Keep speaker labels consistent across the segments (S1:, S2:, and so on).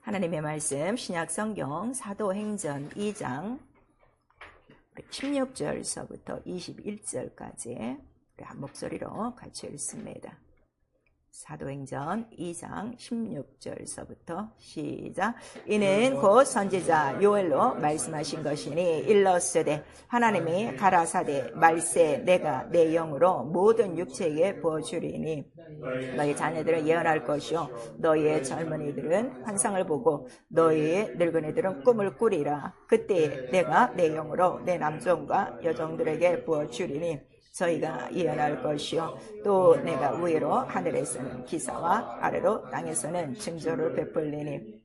S1: 하나님의 말씀 신약성경 사도행전 2장 16절서부터 21절까지 우리 한 목소리로 같이 읽습니다. 사도행전 2장 16절서부터 시작. 이는 곧 선지자 요엘로 말씀하신 것이니 일러스되 하나님이 가라사대 말세 내가 내 영으로 모든 육체에게 부어주리니 너희 자녀들은 예언할 것이요 너희의 젊은이들은 환상을 보고 너희의 늙은이들은 꿈을 꾸리라. 그때 내가 내 영으로 내 남종과 여종들에게 부어주리니 저희가 예언할 것이요 또 내가 위로 하늘에서는 기사와 아래로 땅에서는 징조를 베풀리니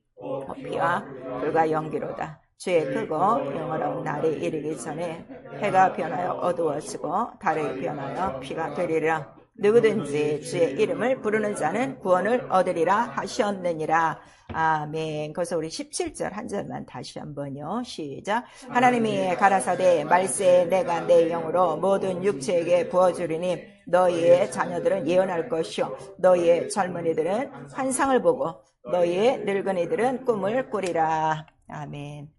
S1: 피와 불과 연기로다. 주의 크고 영원한 날이 이르기 전에 해가 변하여 어두워지고 달이 변하여 피가 되리라. 누구든지 주의 이름을 부르는 자는 구원을 얻으리라 하셨느니라. 아멘. 그래서 우리 17절 한 절만 다시 한번요. 시작. 하나님이 가라사대 말세 내가 내 영으로 모든 육체에게 부어주리니 너희의 자녀들은 예언할 것이요 너희의 젊은이들은 환상을 보고 너희의 늙은이들은 꿈을 꾸리라. 아멘.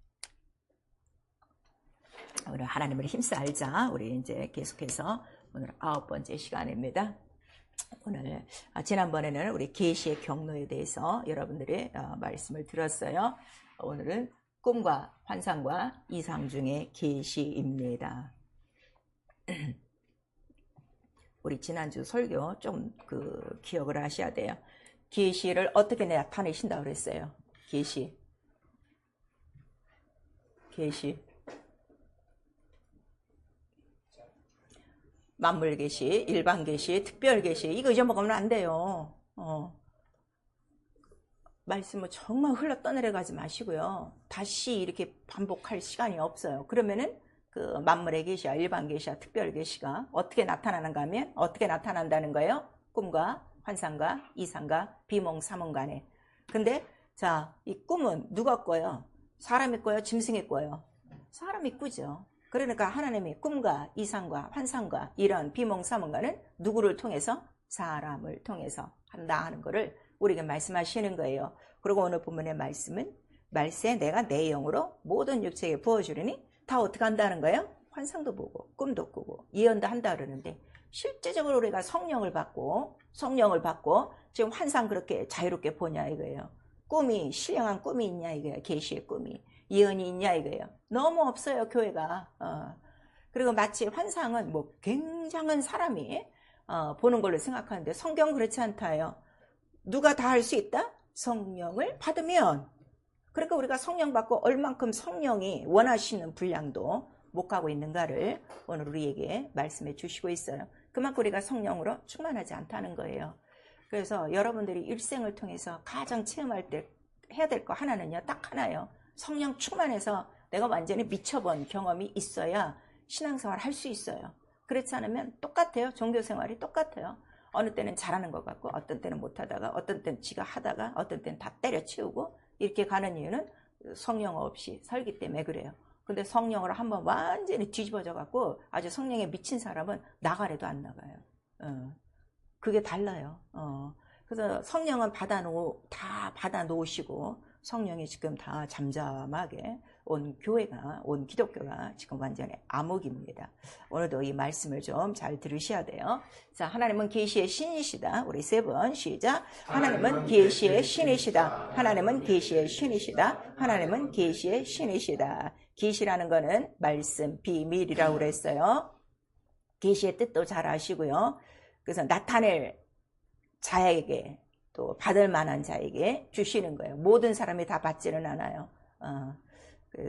S1: 오늘 하나님을 힘써 알자. 우리 이제 계속해서 오늘 9번째 시간입니다. 오늘 지난번에는 우리 계시의 경로에 대해서 여러분들이 말씀을 들었어요. 오늘은 꿈과 환상과 이상 중의 계시입니다. 우리 지난주 설교 좀 기억을 하셔야 돼요. 계시를 어떻게 나타내신다고 그랬어요? 계시 만물 계시, 일반 계시, 특별 계시 이거 잊어먹으면 안 돼요. 말씀을 정말 흘러 떠내려 가지 마시고요. 다시 이렇게 반복할 시간이 없어요. 그러면은 그 만물의 계시와 일반 계시와 특별 계시가 어떻게 나타나는가 하면 어떻게 나타난다는 거예요? 꿈과 환상과 이상과 비몽 사몽간에. 근데 자, 이 꿈은 누가 꿔요? 사람이 꿔요? 짐승이 꿔요? 사람이 꾸죠. 그러니까 하나님이 꿈과 이상과 환상과 이런 비몽사몽과는 누구를 통해서? 사람을 통해서 한다 하는 것을 우리에게 말씀하시는 거예요. 그리고 오늘 본문의 말씀은 말세 내가 내 영으로 모든 육체에 부어주리니 다 어떻게 한다는 거예요? 환상도 보고 꿈도 꾸고 예언도 한다 그러는데 실제적으로 우리가 성령을 받고 지금 환상 그렇게 자유롭게 보냐 이거예요. 꿈이 신령한 꿈이 있냐 이거예요. 계시의 꿈이. 예언이 있냐 이거예요. 너무 없어요 교회가. 그리고 마치 환상은 뭐 굉장한 사람이 보는 걸로 생각하는데 성경은 그렇지 않다요. 누가 다 할 수 있다? 성령을 받으면. 그러니까 우리가 성령 받고 얼만큼 성령이 원하시는 분량도 못 가고 있는가를 오늘 우리에게 말씀해 주시고 있어요. 그만큼 우리가 성령으로 충만하지 않다는 거예요. 그래서 여러분들이 일생을 통해서 가장 체험할 때 해야 될 거 하나는요. 딱 하나예요. 성령 충만해서 내가 완전히 미쳐본 경험이 있어야 신앙생활 할 수 있어요. 그렇지 않으면 똑같아요. 종교생활이 똑같아요. 어느 때는 잘하는 것 같고 어떤 때는 못하다가 어떤 때는 지가 하다가 어떤 때는 다 때려치우고 이렇게 가는 이유는 성령 없이 살기 때문에 그래요. 근데 성령으로 한번 완전히 뒤집어져 갖고 아주 성령에 미친 사람은 나가래도 안 나가요. 그게 달라요. 그래서 성령은 다 받아 놓으시고 성령이 지금 다 잠잠하게 온 교회가, 온 기독교가 지금 완전히 암흑입니다. 오늘도 이 말씀을 좀 잘 들으셔야 돼요. 자, 하나님은 계시의 신이시다. 우리 세 번 시작. 하나님은 계시의 신이시다. 하나님은 계시의 신이시다. 하나님은 계시의 신이시다. 계시라는 거는 말씀, 비밀이라고 그랬어요. 계시의 뜻도 잘 아시고요. 그래서 나타낼 자에게 또 받을 만한 자에게 주시는 거예요. 모든 사람이 다 받지는 않아요.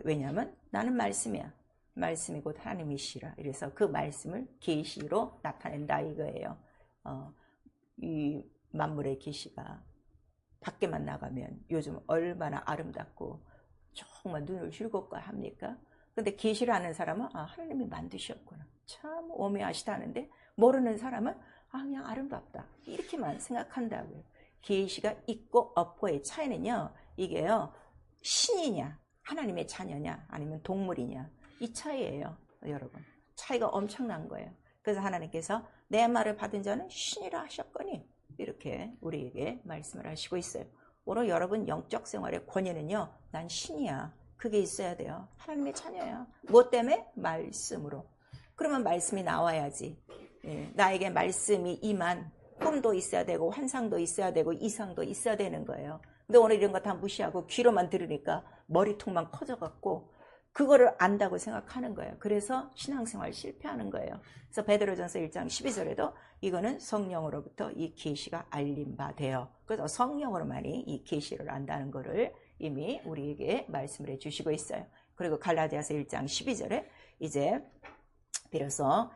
S1: 왜냐하면 나는 말씀이야. 말씀이 곧 하나님이시라. 그래서 그 말씀을 계시로 나타낸다 이거예요. 이 만물의 계시가 밖에만 나가면 요즘 얼마나 아름답고 정말 눈을 즐겁고 합니까? 근데 계시를 아는 사람은 하나님이 만드셨구나. 참 오묘하시다는데 모르는 사람은 그냥 아름답다. 이렇게만 생각한다고요. 계시가 있고 없고의 차이는요. 이게요. 신이냐 하나님의 자녀냐 아니면 동물이냐 이 차이예요. 여러분. 차이가 엄청난 거예요. 그래서 하나님께서 내 말을 받은 자는 신이라 하셨거니 이렇게 우리에게 말씀을 하시고 있어요. 오늘 여러분 영적 생활의 권위는요, 난 신이야. 그게 있어야 돼요. 하나님의 자녀야. 뭐 때문에? 말씀으로. 그러면 말씀이 나와야지. 예, 나에게 말씀이 임한 꿈도 있어야 되고 환상도 있어야 되고 이상도 있어야 되는 거예요. 근데 오늘 이런 거 다 무시하고 귀로만 들으니까 머리통만 커져갖고 그거를 안다고 생각하는 거예요. 그래서 신앙생활 실패하는 거예요. 그래서 베드로전서 1장 12절에도 이거는 성령으로부터 이 계시가 알림 바 돼요. 그래서 성령으로만이 이 계시를 안다는 거를 이미 우리에게 말씀을 해주시고 있어요. 그리고 갈라디아서 1장 12절에 이제 비로소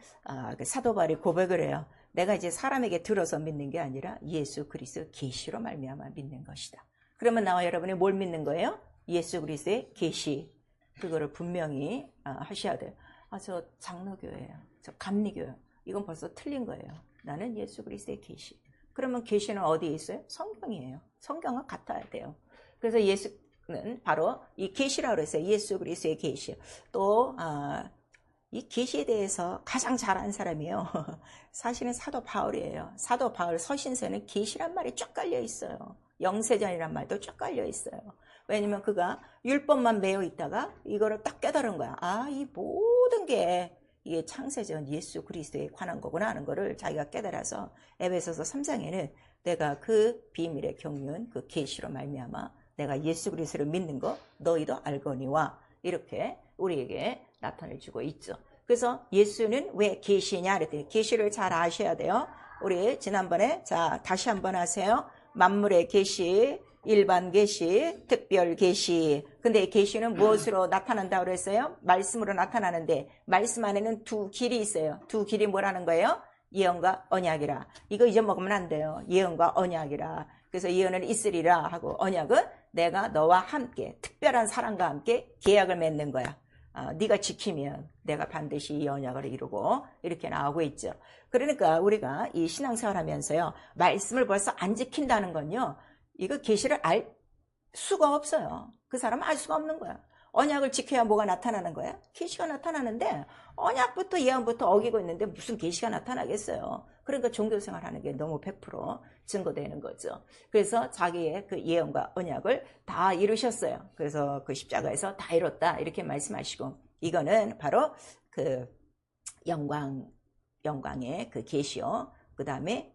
S1: 사도 바울이 고백을 해요. 내가 이제 사람에게 들어서 믿는 게 아니라 예수 그리스도 계시로 말미암아 믿는 것이다. 그러면 나와 여러분이 뭘 믿는 거예요? 예수 그리스도의 계시. 그거를 분명히 하셔야 돼요. 저 장로교예요. 저 감리교예요. 이건 벌써 틀린 거예요. 나는 예수 그리스도의 계시. 그러면 계시는 어디에 있어요? 성경이에요. 성경과 같아야 돼요. 그래서 예수는 바로 이 계시라고 그랬어요. 예수 그리스도의 계시. 또 이 계시에 대해서 가장 잘 아는 사람이에요. 사실은 사도 바울이에요. 사도 바울 서신서에는 계시란 말이 쫙 깔려 있어요. 영세전이란 말도 쫙 깔려 있어요. 왜냐면 그가 율법만 매여 있다가 이거를 딱 깨달은 거야. 이 모든 게 이게 창세전 예수 그리스도에 관한 거구나 하는 거를 자기가 깨달아서 에베소서 3장에는 내가 그 비밀의 경륜 그 계시로 말미암아 내가 예수 그리스도를 믿는 거 너희도 알거니와 이렇게 우리에게 나타내 주고 있죠. 그래서 예수는 왜 계시냐 그랬더니 계시를 잘 아셔야 돼요. 우리 지난번에 자 다시 한번 하세요. 만물의 계시, 일반 계시, 특별 계시. 근데 이 계시는 무엇으로 나타난다고 그랬어요? 말씀으로 나타나는데 말씀 안에는 두 길이 있어요. 두 길이 뭐라는 거예요? 예언과 언약이라. 이거 잊어먹으면 안 돼요. 예언과 언약이라. 그래서 예언은 있으리라 하고 언약은 내가 너와 함께 특별한 사람과 함께 계약을 맺는 거야. 네가 지키면 내가 반드시 이 언약을 이루고 이렇게 나오고 있죠. 그러니까 우리가 이 신앙생활 하면서요. 말씀을 벌써 안 지킨다는 건요. 이거 계시를 알 수가 없어요. 그 사람은 알 수가 없는 거야. 언약을 지켜야 뭐가 나타나는 거야? 계시가 나타나는데 언약부터 예언부터 어기고 있는데 무슨 계시가 나타나겠어요. 그러니까 종교생활 하는 게 너무 100% 증거되는 거죠. 그래서 자기의 그 예언과 언약을 다 이루셨어요. 그래서 그 십자가에서 다 이뤘다 이렇게 말씀하시고 이거는 바로 그 영광의 그 계시요. 그 다음에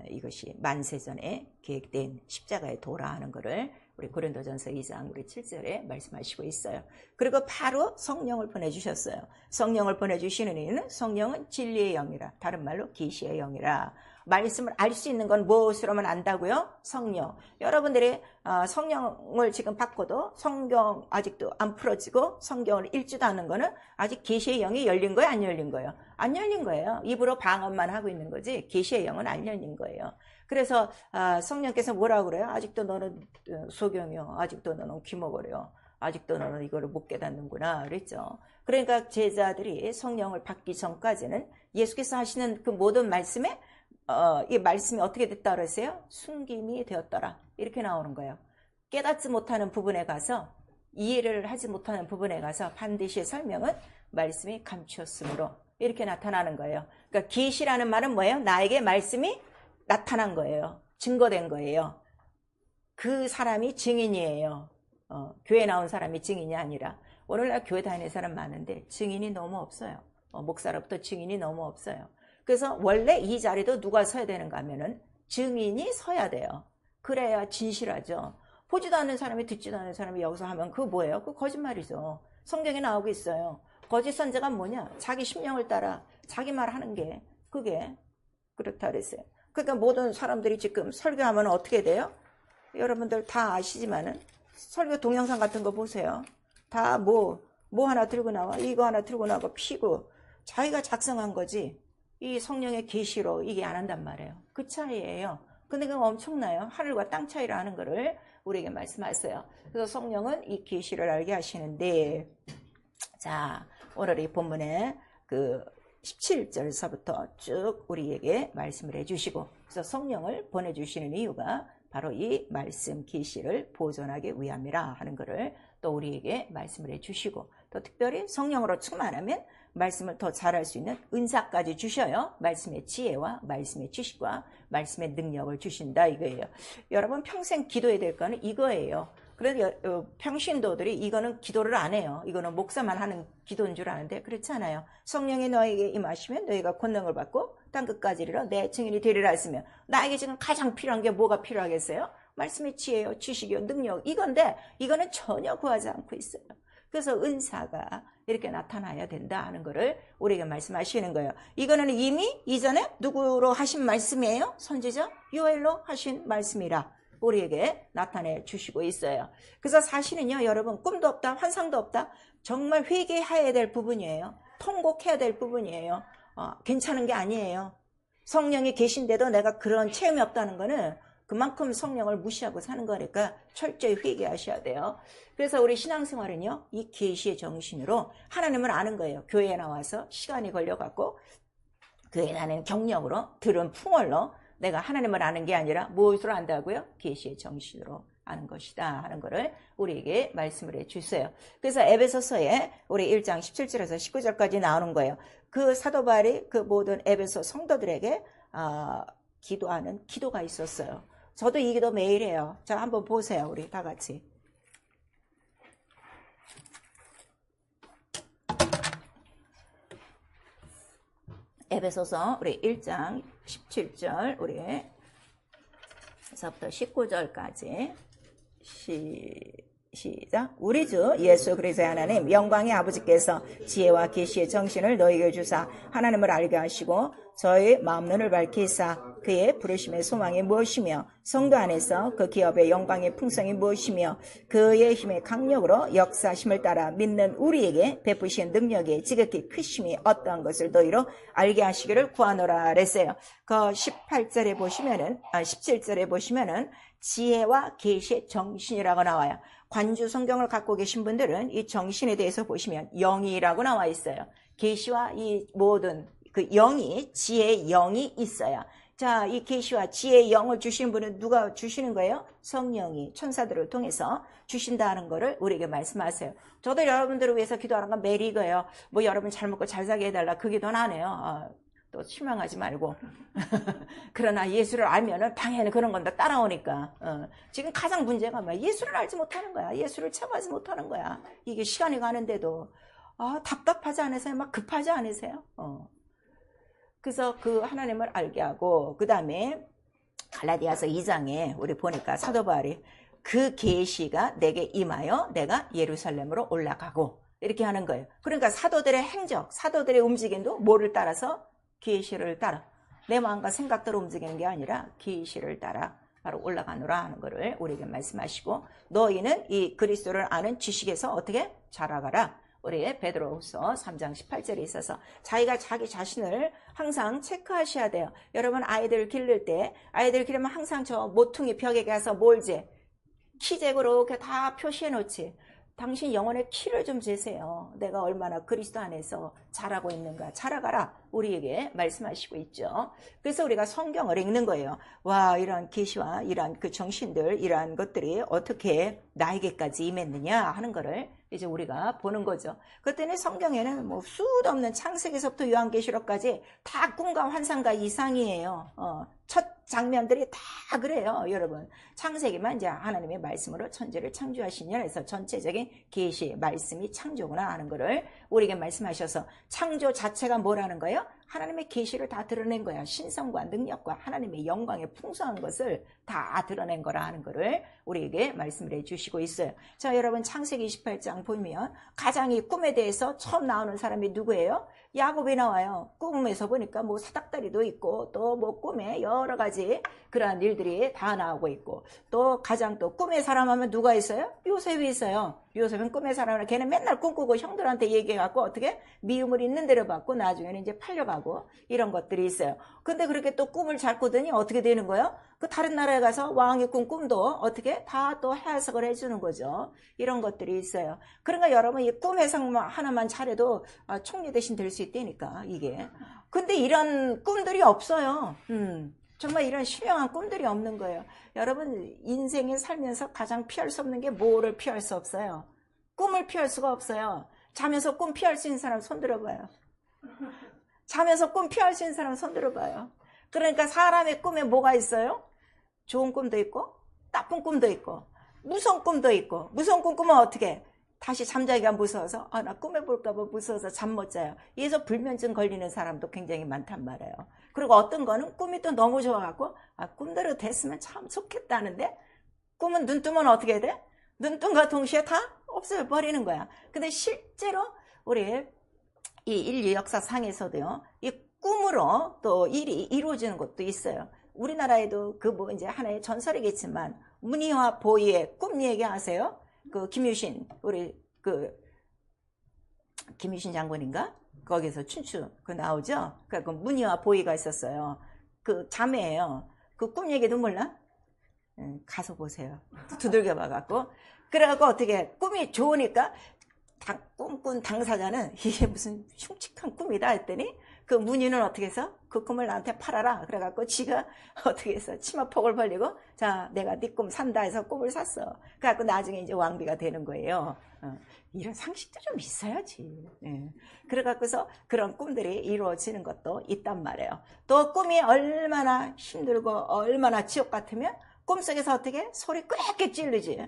S1: 이것이 만세전에 계획된 십자가의 도라하는 것을 우리 고린도전서 2장 우리 7절에 말씀하시고 있어요. 그리고 바로 성령을 보내주셨어요. 성령을 보내주시는 이유는 성령은 진리의 영이라 다른 말로 계시의 영이라 말씀을 알 수 있는 건 무엇으로만 안다고요? 성령. 여러분들이 성령을 지금 받고도 성경 아직도 안 풀어지고 성경을 읽지도 않는 거는 아직 계시의 영이 열린 거예요? 안 열린 거예요? 안 열린 거예요. 입으로 방언만 하고 있는 거지 계시의 영은 안 열린 거예요. 그래서 성령께서 뭐라고 그래요? 아직도 너는 소경이요. 아직도 너는 귀머거려. 아직도 너는 이거를 못 깨닫는구나 그랬죠. 그러니까 제자들이 성령을 받기 전까지는 예수께서 하시는 그 모든 말씀에 이 말씀이 어떻게 됐다 그랬어요? 숨김이 되었더라. 이렇게 나오는 거예요. 깨닫지 못하는 부분에 가서 이해를 하지 못하는 부분에 가서 반드시 설명은 말씀이 감추었으므로 이렇게 나타나는 거예요. 그러니까 계시라는 말은 뭐예요? 나에게 말씀이 나타난 거예요. 증거된 거예요. 그 사람이 증인이에요. 교회 나온 사람이 증인이 아니라 오늘날 교회 다니는 사람 많은데 증인이 너무 없어요. 목사로부터 증인이 너무 없어요. 그래서 원래 이 자리도 누가 서야 되는가 하면은 증인이 서야 돼요. 그래야 진실하죠. 보지도 않는 사람이 듣지도 않는 사람이 여기서 하면 그거 뭐예요? 그거 거짓말이죠. 성경에 나오고 있어요. 거짓 선지자가 뭐냐? 자기 심령을 따라 자기 말 하는 게 그게 그렇다 그랬어요. 그러니까 모든 사람들이 지금 설교하면 어떻게 돼요? 여러분들 다 아시지만은 설교 동영상 같은 거 보세요. 다 뭐 하나 들고 나와 이거 하나 들고 나와 피고 자기가 작성한 거지 이 성령의 계시로 이게 안 한단 말이에요. 그 차이예요. 근데 그건 엄청나요. 하늘과 땅 차이를 하는 거를 우리에게 말씀하세요. 그래서 성령은 이 계시를 알게 하시는데 자 오늘 이 본문에 그 17절서부터 쭉 우리에게 말씀을 해주시고 그래서 성령을 보내주시는 이유가 바로 이 말씀 계시를 보존하기 위함이라 하는 것을 또 우리에게 말씀을 해주시고, 또 특별히 성령으로 충만하면 말씀을 더 잘할 수 있는 은사까지 주셔요. 말씀의 지혜와 말씀의 지식과 말씀의 능력을 주신다 이거예요. 여러분 평생 기도해야 될 거는 이거예요. 그래도 평신도들이 이거는 기도를 안 해요. 이거는 목사만 하는 기도인 줄 아는데 그렇지 않아요. 성령이 너에게 임하시면 너희가 권능을 받고 땅끝까지 이르러 내 증인이 되리라 했으면, 나에게 지금 가장 필요한 게 뭐가 필요하겠어요? 말씀의 지혜요, 지식이요, 능력, 이건데 이거는 전혀 구하지 않고 있어요. 그래서 은사가 이렇게 나타나야 된다 하는 것을 우리에게 말씀하시는 거예요. 이거는 이미 이전에 누구로 하신 말씀이에요? 선지자 요엘로 하신 말씀이라 우리에게 나타내 주시고 있어요. 그래서 사실은요, 여러분, 꿈도 없다, 환상도 없다, 정말 회개해야 될 부분이에요. 통곡해야 될 부분이에요. 괜찮은 게 아니에요. 성령이 계신데도 내가 그런 체험이 없다는 거는 그만큼 성령을 무시하고 사는 거니까 철저히 회개하셔야 돼요. 그래서 우리 신앙생활은요, 이 계시의 정신으로 하나님을 아는 거예요. 교회에 나와서 시간이 걸려갖고 교회에 나는 경력으로 들은 풍월로 내가 하나님을 아는 게 아니라 무엇으로 안다고요? 계시의 정신으로 아는 것이다 하는 것을 우리에게 말씀을 해주세요. 그래서 에베소서에 우리 1장 17절에서 19절까지 나오는 거예요. 그 사도 바울이 그 모든 에베소 성도들에게 기도하는 기도가 있었어요. 저도 이 기도 매일 해요. 자, 한번 보세요. 우리 다 같이. 에베소서 우리 1장 17절 우리 에서부터 19절까지 시작. 우리 주 예수 그리스도의 하나님 영광의 아버지께서 지혜와 계시의 정신을 너희에게 주사 하나님을 알게 하시고 저희 마음눈을 밝히사 그의 부르심의 소망이 무엇이며 성도 안에서 그 기업의 영광의 풍성이 무엇이며 그의 힘의 강력으로 역사심을 따라 믿는 우리에게 베푸신 능력이 지극히 크심이 어떠한 것을 너희로 알게 하시기를 구하노라 그랬어요. 그 18절에 보시면은 17절에 보시면은 지혜와 계시의 정신이라고 나와요. 관주 성경을 갖고 계신 분들은 이 정신에 대해서 보시면 영이라고 나와 있어요. 계시와 이 모든 그 영이, 지혜의 영이 있어요. 자, 이 계시와 지혜의 영을 주신 분은 누가 주시는 거예요? 성령이 천사들을 통해서 주신다는 거를 우리에게 말씀하세요. 저도 여러분들을 위해서 기도하는 건 매일 이거예요. 뭐 여러분 잘 먹고 잘 사게 해달라 그 기도는 안 해요. 또 실망하지 말고. 그러나 예수를 알면은 당연히 그런 건 다 따라오니까. 지금 가장 문제가 뭐야? 예수를 알지 못하는 거야. 예수를 체험하지 못하는 거야. 이게 시간이 가는데도 답답하지 않으세요? 막 급하지 않으세요? 그래서 그 하나님을 알게 하고, 그 다음에 갈라디아서 2장에 우리 보니까 사도 바울이 그 계시가 내게 임하여 내가 예루살렘으로 올라가고 이렇게 하는 거예요. 그러니까 사도들의 행적, 사도들의 움직임도 뭐를 따라서? 계시를 따라. 내 마음과 생각대로 움직이는 게 아니라 계시를 따라 바로 올라가노라 하는 것을 우리에게 말씀하시고, 너희는 이 그리스도를 아는 지식에서 어떻게 자라가라. 우리 베드로후서 3장 18절에 있어서 자기가 자기 자신을 항상 체크하셔야 돼요. 여러분 아이들 기를 때, 아이들 기르면 항상 저 모퉁이 벽에 가서 몰지, 키재고로 이렇게 다 표시해 놓지. 당신 영혼의 키를 좀 재세요. 내가 얼마나 그리스도 안에서 자라고 있는가. 자라가라 우리에게 말씀하시고 있죠. 그래서 우리가 성경을 읽는 거예요. 와, 이런 계시와 이런 그 정신들, 이러한 것들이 어떻게 나에게까지 임했느냐 하는 거를 이제 우리가 보는 거죠. 그때는 성경에는 뭐 수도 없는 창세기서부터 요한계시록까지 다 꿈과 환상과 이상이에요. 첫 장면들이 다 그래요, 여러분. 창세기만 이제 하나님의 말씀으로 천지를 창조하시냐 해서 전체적인 계시, 말씀이 창조구나 하는 거를 우리에게 말씀하셔서, 창조 자체가 뭐라는 거예요? 하나님의 계시를 다 드러낸 거야. 신성과 능력과 하나님의 영광의 풍성한 것을 다 드러낸 거라 하는 거를 우리에게 말씀을 해주시고 있어요. 자, 여러분 창세기 28장 보면 가장 이 꿈에 대해서 처음 나오는 사람이 누구예요? 야곱이 나와요. 꿈에서 보니까 뭐 사닥다리도 있고 또 뭐 꿈에 여러 가지 그러한 일들이 다 나오고 있고, 또 가장 또 꿈의 사람 하면 누가 있어요? 요셉이 있어요. 요셉은 꿈의 사람을, 걔는 맨날 꿈꾸고 형들한테 얘기해갖고 어떻게 미움을 있는 대로 받고 나중에는 이제 팔려가고 이런 것들이 있어요. 근데 그렇게 또 꿈을 잘 꾸더니 어떻게 되는 거예요? 그 다른 나라에 가서 왕이 꾼 꿈도 어떻게 다 또 해석을 해주는 거죠. 이런 것들이 있어요. 그러니까 여러분 이 꿈 해석 하나만 잘해도 총리 대신 될 수 있다니까 이게. 근데 이런 꿈들이 없어요. 정말 이런 신령한 꿈들이 없는 거예요. 여러분 인생에 살면서 가장 피할 수 없는 게 뭐를 피할 수 없어요? 꿈을 피할 수가 없어요. 자면서 꿈 피할 수 있는 사람 손 들어봐요. 자면서 꿈 피할 수 있는 사람 손 들어봐요. 그러니까 사람의 꿈에 뭐가 있어요? 좋은 꿈도 있고 나쁜 꿈도 있고 무서운 꿈도 있고. 무서운 꿈 꾸면 어떻게? 다시 잠자기가 무서워서 나 꿈해볼까 봐 무서워서 잠 못 자요. 이래서 불면증 걸리는 사람도 굉장히 많단 말이에요. 그리고 어떤 거는 꿈이 또 너무 좋아갖고 꿈대로 됐으면 참 좋겠다는데 꿈은 눈 뜨면 어떻게 돼? 눈 뜬과 동시에 다 없어버리는 거야. 근데 실제로 우리 이 인류 역사상에서도요, 이 꿈으로 또 일이 이루어지는 것도 있어요. 우리나라에도 그 뭐 이제 하나의 전설이겠지만 문희와 보이의 꿈 얘기 아세요? 그 김유신, 우리 그 김유신 장군인가? 거기서 춘추 그 나오죠? 그 문희와 보이가 있었어요. 그 자매예요. 그 꿈 얘기도 몰라? 가서 보세요. 두들겨 봐갖고. 그래갖고 어떻게 꿈이 좋으니까 꿈꾼 당사자는 이게 무슨 흉측한 꿈이다 했더니 그 문희는 어떻게 해서 그 꿈을 나한테 팔아라. 그래갖고 지가 어떻게 해서 치마폭을 벌리고 자 내가 네 꿈 산다 해서 꿈을 샀어. 그래갖고 나중에 이제 왕비가 되는 거예요. 이런 상식도 좀 있어야지. 그래갖고서 그런 꿈들이 이루어지는 것도 있단 말이에요. 또 꿈이 얼마나 힘들고 얼마나 지옥 같으면 꿈속에서 어떻게 소리 꽥꽥 찌르지.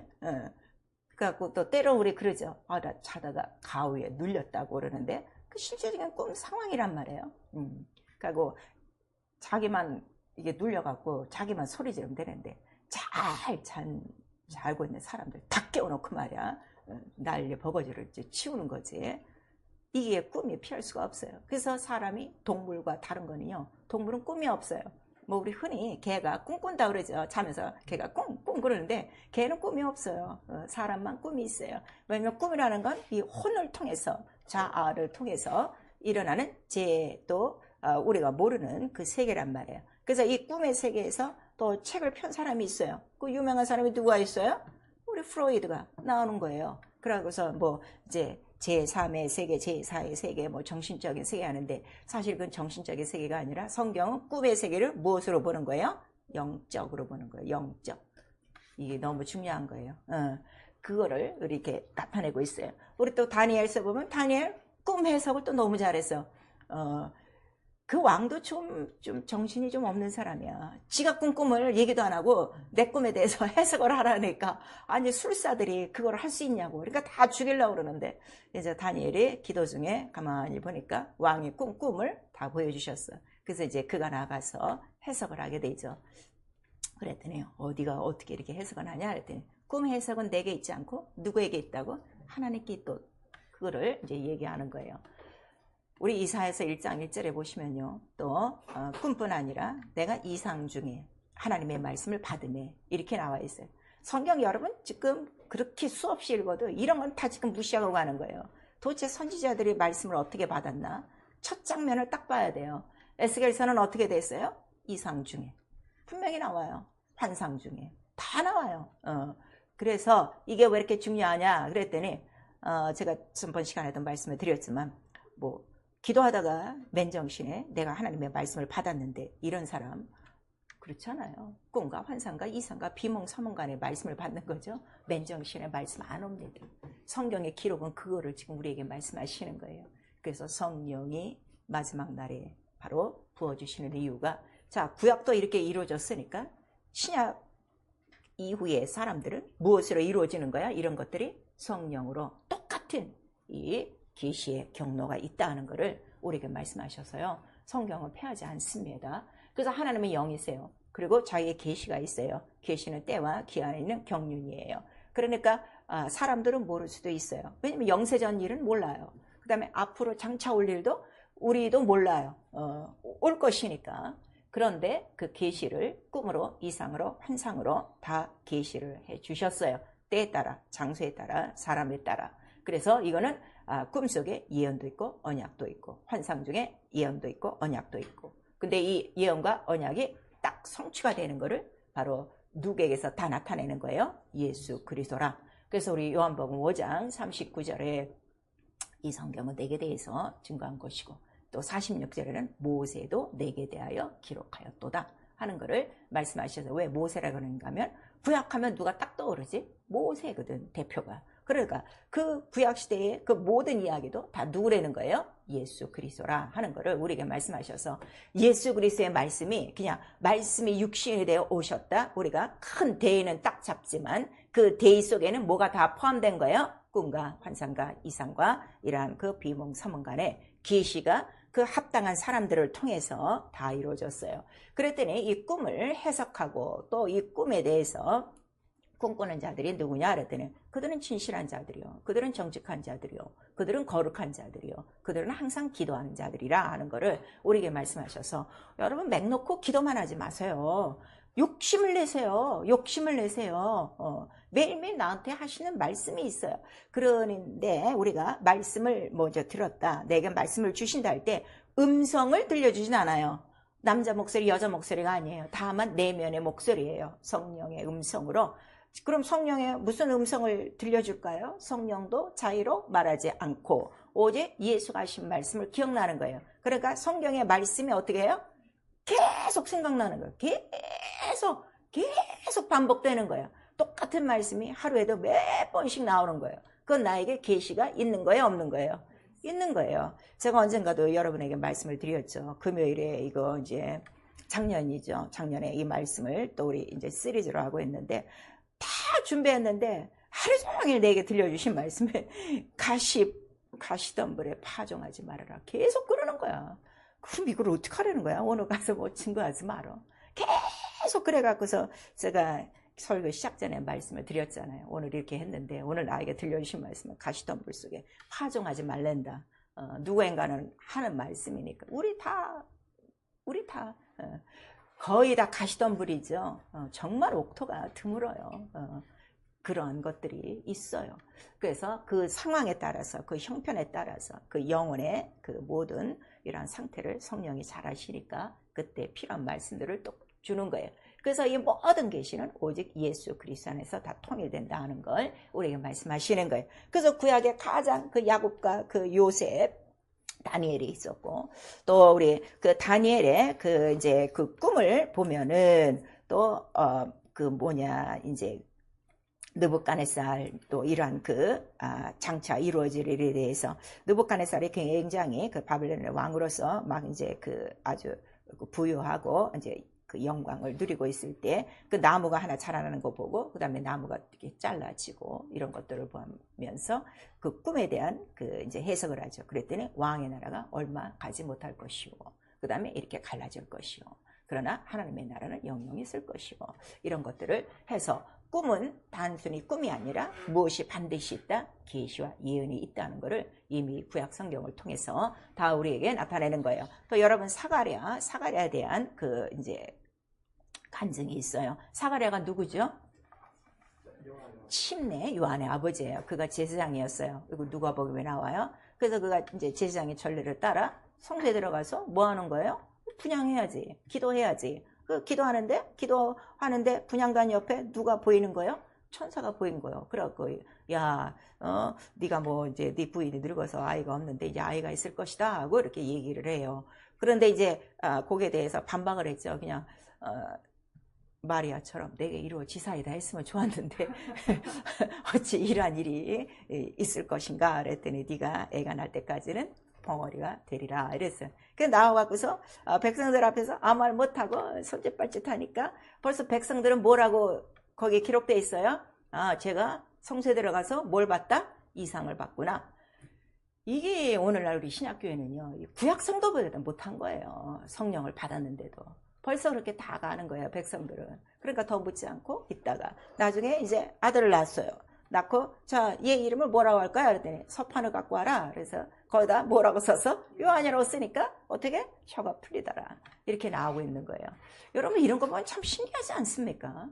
S1: 그래갖고 또 때로 우리 그러죠. 나 자다가 가위에 눌렸다고 그러는데 그 실제적인 꿈 상황이란 말이에요. 그리고 자기만 이게 눌려갖고 자기만 소리 지르면 되는데 자고 있는 사람들 다 깨워놓고 말이야. 난리 버거지를 치우는 거지. 이게 꿈이 피할 수가 없어요. 그래서 사람이 동물과 다른 거는요. 동물은 꿈이 없어요. 뭐 우리 흔히 개가 꿈꾼다 그러죠. 자면서 개가 꿍꿍 그러는데 개는 꿈이 없어요. 사람만 꿈이 있어요. 왜냐면 꿈이라는 건 이 혼을 통해서 자아를 통해서 일어나는 또 우리가 모르는 그 세계란 말이에요. 그래서 이 꿈의 세계에서 또 책을 편 사람이 있어요. 그 유명한 사람이 누가 있어요? 우리 프로이드가 나오는 거예요. 그러고서 뭐 이제 제3의 세계, 제4의 세계, 뭐 정신적인 세계 하는데 사실 그건 정신적인 세계가 아니라 성경은 꿈의 세계를 무엇으로 보는 거예요? 영적으로 보는 거예요. 영적. 이게 너무 중요한 거예요. 그거를 이렇게 나타내고 있어요. 우리 또 다니엘서 보면 다니엘 꿈 해석을 또 너무 잘했어. 그 왕도 좀 정신이 좀 없는 사람이야. 지가 꾼 꿈을 얘기도 안 하고 내 꿈에 대해서 해석을 하라니까 아니 술사들이 그걸 할 수 있냐고. 그러니까 다 죽이려고 그러는데 이제 다니엘이 기도 중에 가만히 보니까 왕이 꾼 꿈을 다 보여주셨어. 그래서 이제 그가 나가서 해석을 하게 되죠. 그랬더니 어디가 어떻게 이렇게 해석을 하냐 그랬더니 꿈 해석은 내게 있지 않고 누구에게 있다고? 하나님께 또 그거를 이제 얘기하는 거예요. 우리 이사야서 1장 1절에 보시면요. 또 꿈뿐 아니라 내가 이상 중에 하나님의 말씀을 받으매 이렇게 나와 있어요. 성경 여러분 지금 그렇게 수없이 읽어도 이런 건 다 지금 무시하고 가는 거예요. 도대체 선지자들이 말씀을 어떻게 받았나? 첫 장면을 딱 봐야 돼요. 에스겔서는 어떻게 됐어요? 이상 중에. 분명히 나와요. 환상 중에. 다 나와요. 그래서 이게 왜 이렇게 중요하냐 그랬더니 제가 전번 시간에도 말씀을 드렸지만 뭐 기도하다가 맨정신에 내가 하나님의 말씀을 받았는데 이런 사람 그렇잖아요. 꿈과 환상과 이상과 비몽 사몽간의 말씀을 받는 거죠. 맨정신에 말씀 안 옵니다. 성경의 기록은 그거를 지금 우리에게 말씀하시는 거예요. 그래서 성령이 마지막 날에 바로 부어주시는 이유가 자 구약도 이렇게 이루어졌으니까 신약 이후에 사람들은 무엇으로 이루어지는 거야? 이런 것들이 성령으로 똑같은 이 계시의 경로가 있다는 것을 우리에게 말씀하셔서요. 성경은 패하지 않습니다. 그래서 하나님은 영이세요. 그리고 자기의 계시가 있어요. 계시는 때와 기한에 있는 경륜이에요. 그러니까 사람들은 모를 수도 있어요. 왜냐면 영세전 일은 몰라요. 그 다음에 앞으로 장차 올 일도 우리도 몰라요. 올 것이니까. 그런데 그 계시를 꿈으로 이상으로 환상으로 다 계시를 해 주셨어요. 때에 따라 장소에 따라 사람에 따라. 그래서 이거는 꿈속에 예언도 있고 언약도 있고 환상 중에 예언도 있고 언약도 있고 근데 이 예언과 언약이 딱 성취가 되는 거를 바로 누구에게서 다 나타내는 거예요? 예수 그리스도라. 그래서 우리 요한복음 5장 39절에 이 성경은 내게 대해서 증거한 것이고 또 46절에는 모세도 내게 대하여 기록하였도다. 하는 거를 말씀하셔서 왜 모세라 그러는가 하면 구약하면 누가 딱 떠오르지? 모세거든, 대표가. 그러니까 그 구약시대의 그 모든 이야기도 다 누구라는 거예요? 예수 그리스도라 하는 거를 우리에게 말씀하셔서 예수 그리스도의 말씀이 그냥 말씀이 육신이 되어 오셨다. 우리가 큰 대의는 딱 잡지만 그 대의 속에는 뭐가 다 포함된 거예요? 꿈과 환상과 이상과 이러한 그 비몽사몽 간의 계시가 그 합당한 사람들을 통해서 다 이루어졌어요. 그랬더니 이 꿈을 해석하고 또 이 꿈에 대해서 꿈꾸는 자들이 누구냐 그랬더니 그들은 진실한 자들이요, 그들은 정직한 자들이요, 그들은 거룩한 자들이요, 그들은 항상 기도하는 자들이라 하는 거를 우리에게 말씀하셔서 여러분 맥 놓고 기도만 하지 마세요. 욕심을 내세요. 욕심을 내세요. 매일매일 나한테 하시는 말씀이 있어요. 그러는데 우리가 말씀을 먼저 들었다, 내게 말씀을 주신다 할 때 음성을 들려주진 않아요. 남자 목소리, 여자 목소리가 아니에요. 다만 내면의 목소리예요. 성령의 음성으로. 그럼 성령의 무슨 음성을 들려줄까요? 성령도 자의로 말하지 않고 오직 예수가 하신 말씀을 기억나는 거예요. 그러니까 성경의 말씀이 어떻게 해요? 계속 생각나는 거예요. 계속 반복되는 거예요. 똑같은 말씀이 하루에도 몇 번씩 나오는 거예요. 그건 나에게 계시가 있는 거예요, 없는 거예요? 있는 거예요. 제가 언젠가도 여러분에게 말씀을 드렸죠. 금요일에 이거 이제 작년이죠. 작년에 이 말씀을 또 우리 이제 시리즈로 하고 있는데 다 준비했는데 하루 종일 내게 들려주신 말씀에 가시덤불에 파종하지 말아라. 계속 그러는 거야. 그럼 이걸 어떻게 하라는 거야? 오늘 가서 뭐 증거하지 말어. 계속 그래갖고서 제가 설교 시작 전에 말씀을 드렸잖아요. 오늘 이렇게 했는데 오늘 나에게 들려주신 말씀은 가시덤불 속에 파종하지 말랜다. 누구인가는 하는 말씀이니까 우리 다 거의 다 가시덤불이죠. 정말 옥토가 드물어요. 그런 것들이 있어요. 그래서 그 상황에 따라서 그 형편에 따라서 그 영혼의 그 모든 이러한 상태를 성령이 잘 아시니까 그때 필요한 말씀들을 또 주는 거예요. 그래서 이 모든 계시는 오직 예수 그리스도 안에서 다 통일된다 하는 걸 우리에게 말씀하시는 거예요. 그래서 구약의 가장 그 야곱과 그 요셉, 다니엘이 있었고 또 우리 그 다니엘의 그 이제 그 꿈을 보면은 또 이제 느부갓네살 또 이러한 장차 이루어질 일에 대해서 느부갓네살이 굉장히 그 바벨론의 왕으로서 막 이제 그 아주 부유하고 이제 그 영광을 누리고 있을 때 그 나무가 하나 자라나는 거 보고 그 다음에 나무가 이렇게 잘라지고 이런 것들을 보면서 그 꿈에 대한 그 이제 해석을 하죠. 그랬더니 왕의 나라가 얼마 가지 못할 것이고 그 다음에 이렇게 갈라질 것이고 그러나 하나님의 나라는 영영히 있을 것이고 이런 것들을 해서 꿈은 단순히 꿈이 아니라 무엇이 반드시 있다, 계시와 예언이 있다는 것을 이미 구약 성경을 통해서 다 우리에게 나타내는 거예요. 또 여러분 사가랴에 대한 그 이제 간증이 있어요. 사가랴가 누구죠? 침례 요한의 아버지예요. 그가 제사장이었어요. 그리고 누가복음에 나와요. 그래서 그가 이제 제사장의 전례를 따라 성소에 들어가서 뭐 하는 거예요? 분향해야지, 기도해야지. 기도하는데 분향단 옆에 누가 보이는 거예요? 천사가 보인 거예요. 그래갖고 네가 뭐 이제 네 부인이 늙어서 아이가 없는데 이제 아이가 있을 것이다 하고 이렇게 얘기를 해요. 그런데 이제 거기에 대해서 반박을 했죠. 그냥 마리아처럼 내게 이루어지사이다 했으면 좋았는데 어찌 이러한 일이 있을 것인가 그랬더니 네가 애가 날 때까지는 벙어리가 되리라 이랬어요. 그래서 나와갖고서 백성들 앞에서 아무 말 못하고 손짓발짓 하니까 벌써 백성들은 뭐라고 거기에 기록되어 있어요? 제가 성소에 들어가서 뭘 봤다? 이상을 봤구나. 이게 오늘날 우리 신약교회는요 구약 성도보다 못한 거예요. 성령을 받았는데도 벌써 그렇게 다 가는 거예요, 백성들은. 그러니까 더 묻지 않고 있다가 나중에 이제 아들을 낳았어요. 낳고 자, 얘 이름을 뭐라고 할까요? 그랬더니 서판을 갖고 와라. 그래서 거기다 뭐라고 써서 요한이라고 쓰니까 어떻게? 혀가 풀리더라. 이렇게 나오고 있는 거예요. 여러분 이런 거 보면 참 신기하지 않습니까?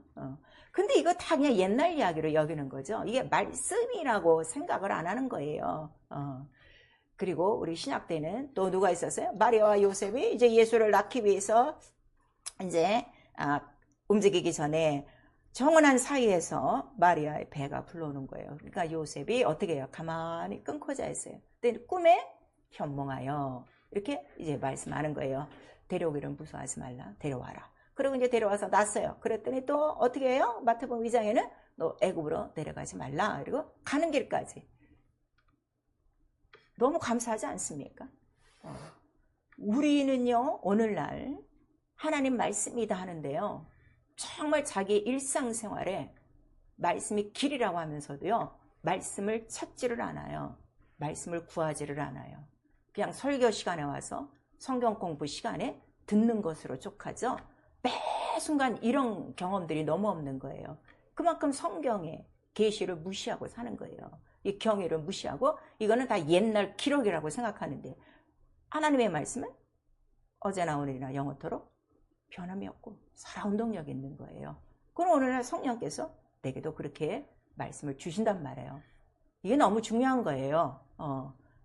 S1: 근데 이거 다 그냥 옛날 이야기로 여기는 거죠. 이게 말씀이라고 생각을 안 하는 거예요. 그리고 우리 신약 때는 또 누가 있었어요? 마리아와 요셉이 이제 예수를 낳기 위해서 이제 움직이기 전에 정원한 사이에서 마리아의 배가 불러오는 거예요. 그러니까 요셉이 어떻게 해요? 가만히 끊고 자있어요. 근데 꿈에 현몽하여 이렇게 이제 말씀하는 거예요. 데려오기를 무서워하지 말라. 데려와라. 그리고 이제 데려와서 놨어요. 그랬더니 또 어떻게 해요? 마태복음 2장에는 너 애굽으로 내려가지 말라. 그리고 가는 길까지. 너무 감사하지 않습니까? 우리는요, 오늘날 하나님 말씀이다 하는데요, 정말 자기 일상생활에 말씀이 길이라고 하면서도요, 말씀을 찾지를 않아요. 말씀을 구하지를 않아요. 그냥 설교 시간에 와서 성경 공부 시간에 듣는 것으로 족하죠. 매 순간 이런 경험들이 너무 없는 거예요. 그만큼 성경의 계시를 무시하고 사는 거예요. 이 경외를 무시하고 이거는 다 옛날 기록이라고 생각하는데, 하나님의 말씀은 어제나 오늘이나 영원토록 변함이 없고 살아온 동력이 있는 거예요. 그럼 오늘날 성령께서 내게도 그렇게 말씀을 주신단 말이에요. 이게 너무 중요한 거예요.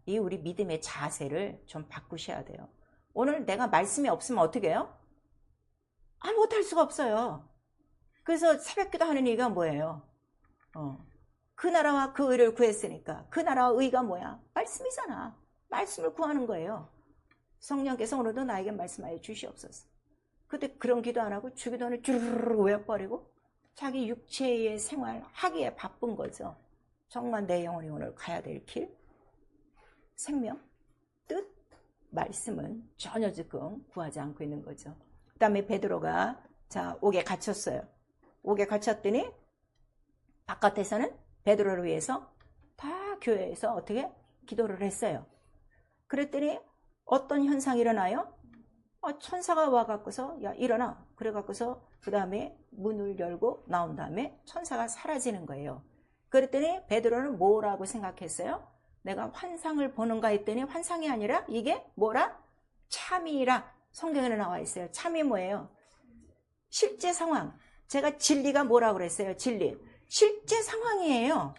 S1: 이 우리 믿음의 자세를 좀 바꾸셔야 돼요. 오늘 내가 말씀이 없으면 어떻게 해요? 못할 수가 없어요. 그래서 새벽기도 하는 이유가 뭐예요? 그 나라와 그 의를 구했으니까 그 나라와 의가 뭐야? 말씀이잖아. 말씀을 구하는 거예요. 성령께서 오늘도 나에게 말씀하여 주시옵소서. 근데 그런 기도 안 하고 주기도는 주르르 외워버리고 자기 육체의 생활 하기에 바쁜 거죠. 정말 내 영혼이 오늘 가야 될 길, 생명, 뜻, 말씀은 전혀 지금 구하지 않고 있는 거죠. 그 다음에 베드로가 옥에 갇혔어요. 옥에 갇혔더니 바깥에서는 베드로를 위해서 다 교회에서 어떻게 기도를 했어요. 그랬더니 어떤 현상이 일어나요? 천사가 와갖고서 야 일어나. 그래갖고서 그 다음에 문을 열고 나온 다음에 천사가 사라지는 거예요. 그랬더니 베드로는 뭐라고 생각했어요? 내가 환상을 보는가 했더니 환상이 아니라 이게 뭐라? 참이라. 성경에는 나와 있어요. 참이 뭐예요? 실제 상황. 제가 진리가 뭐라고 그랬어요? 진리. 실제 상황이에요.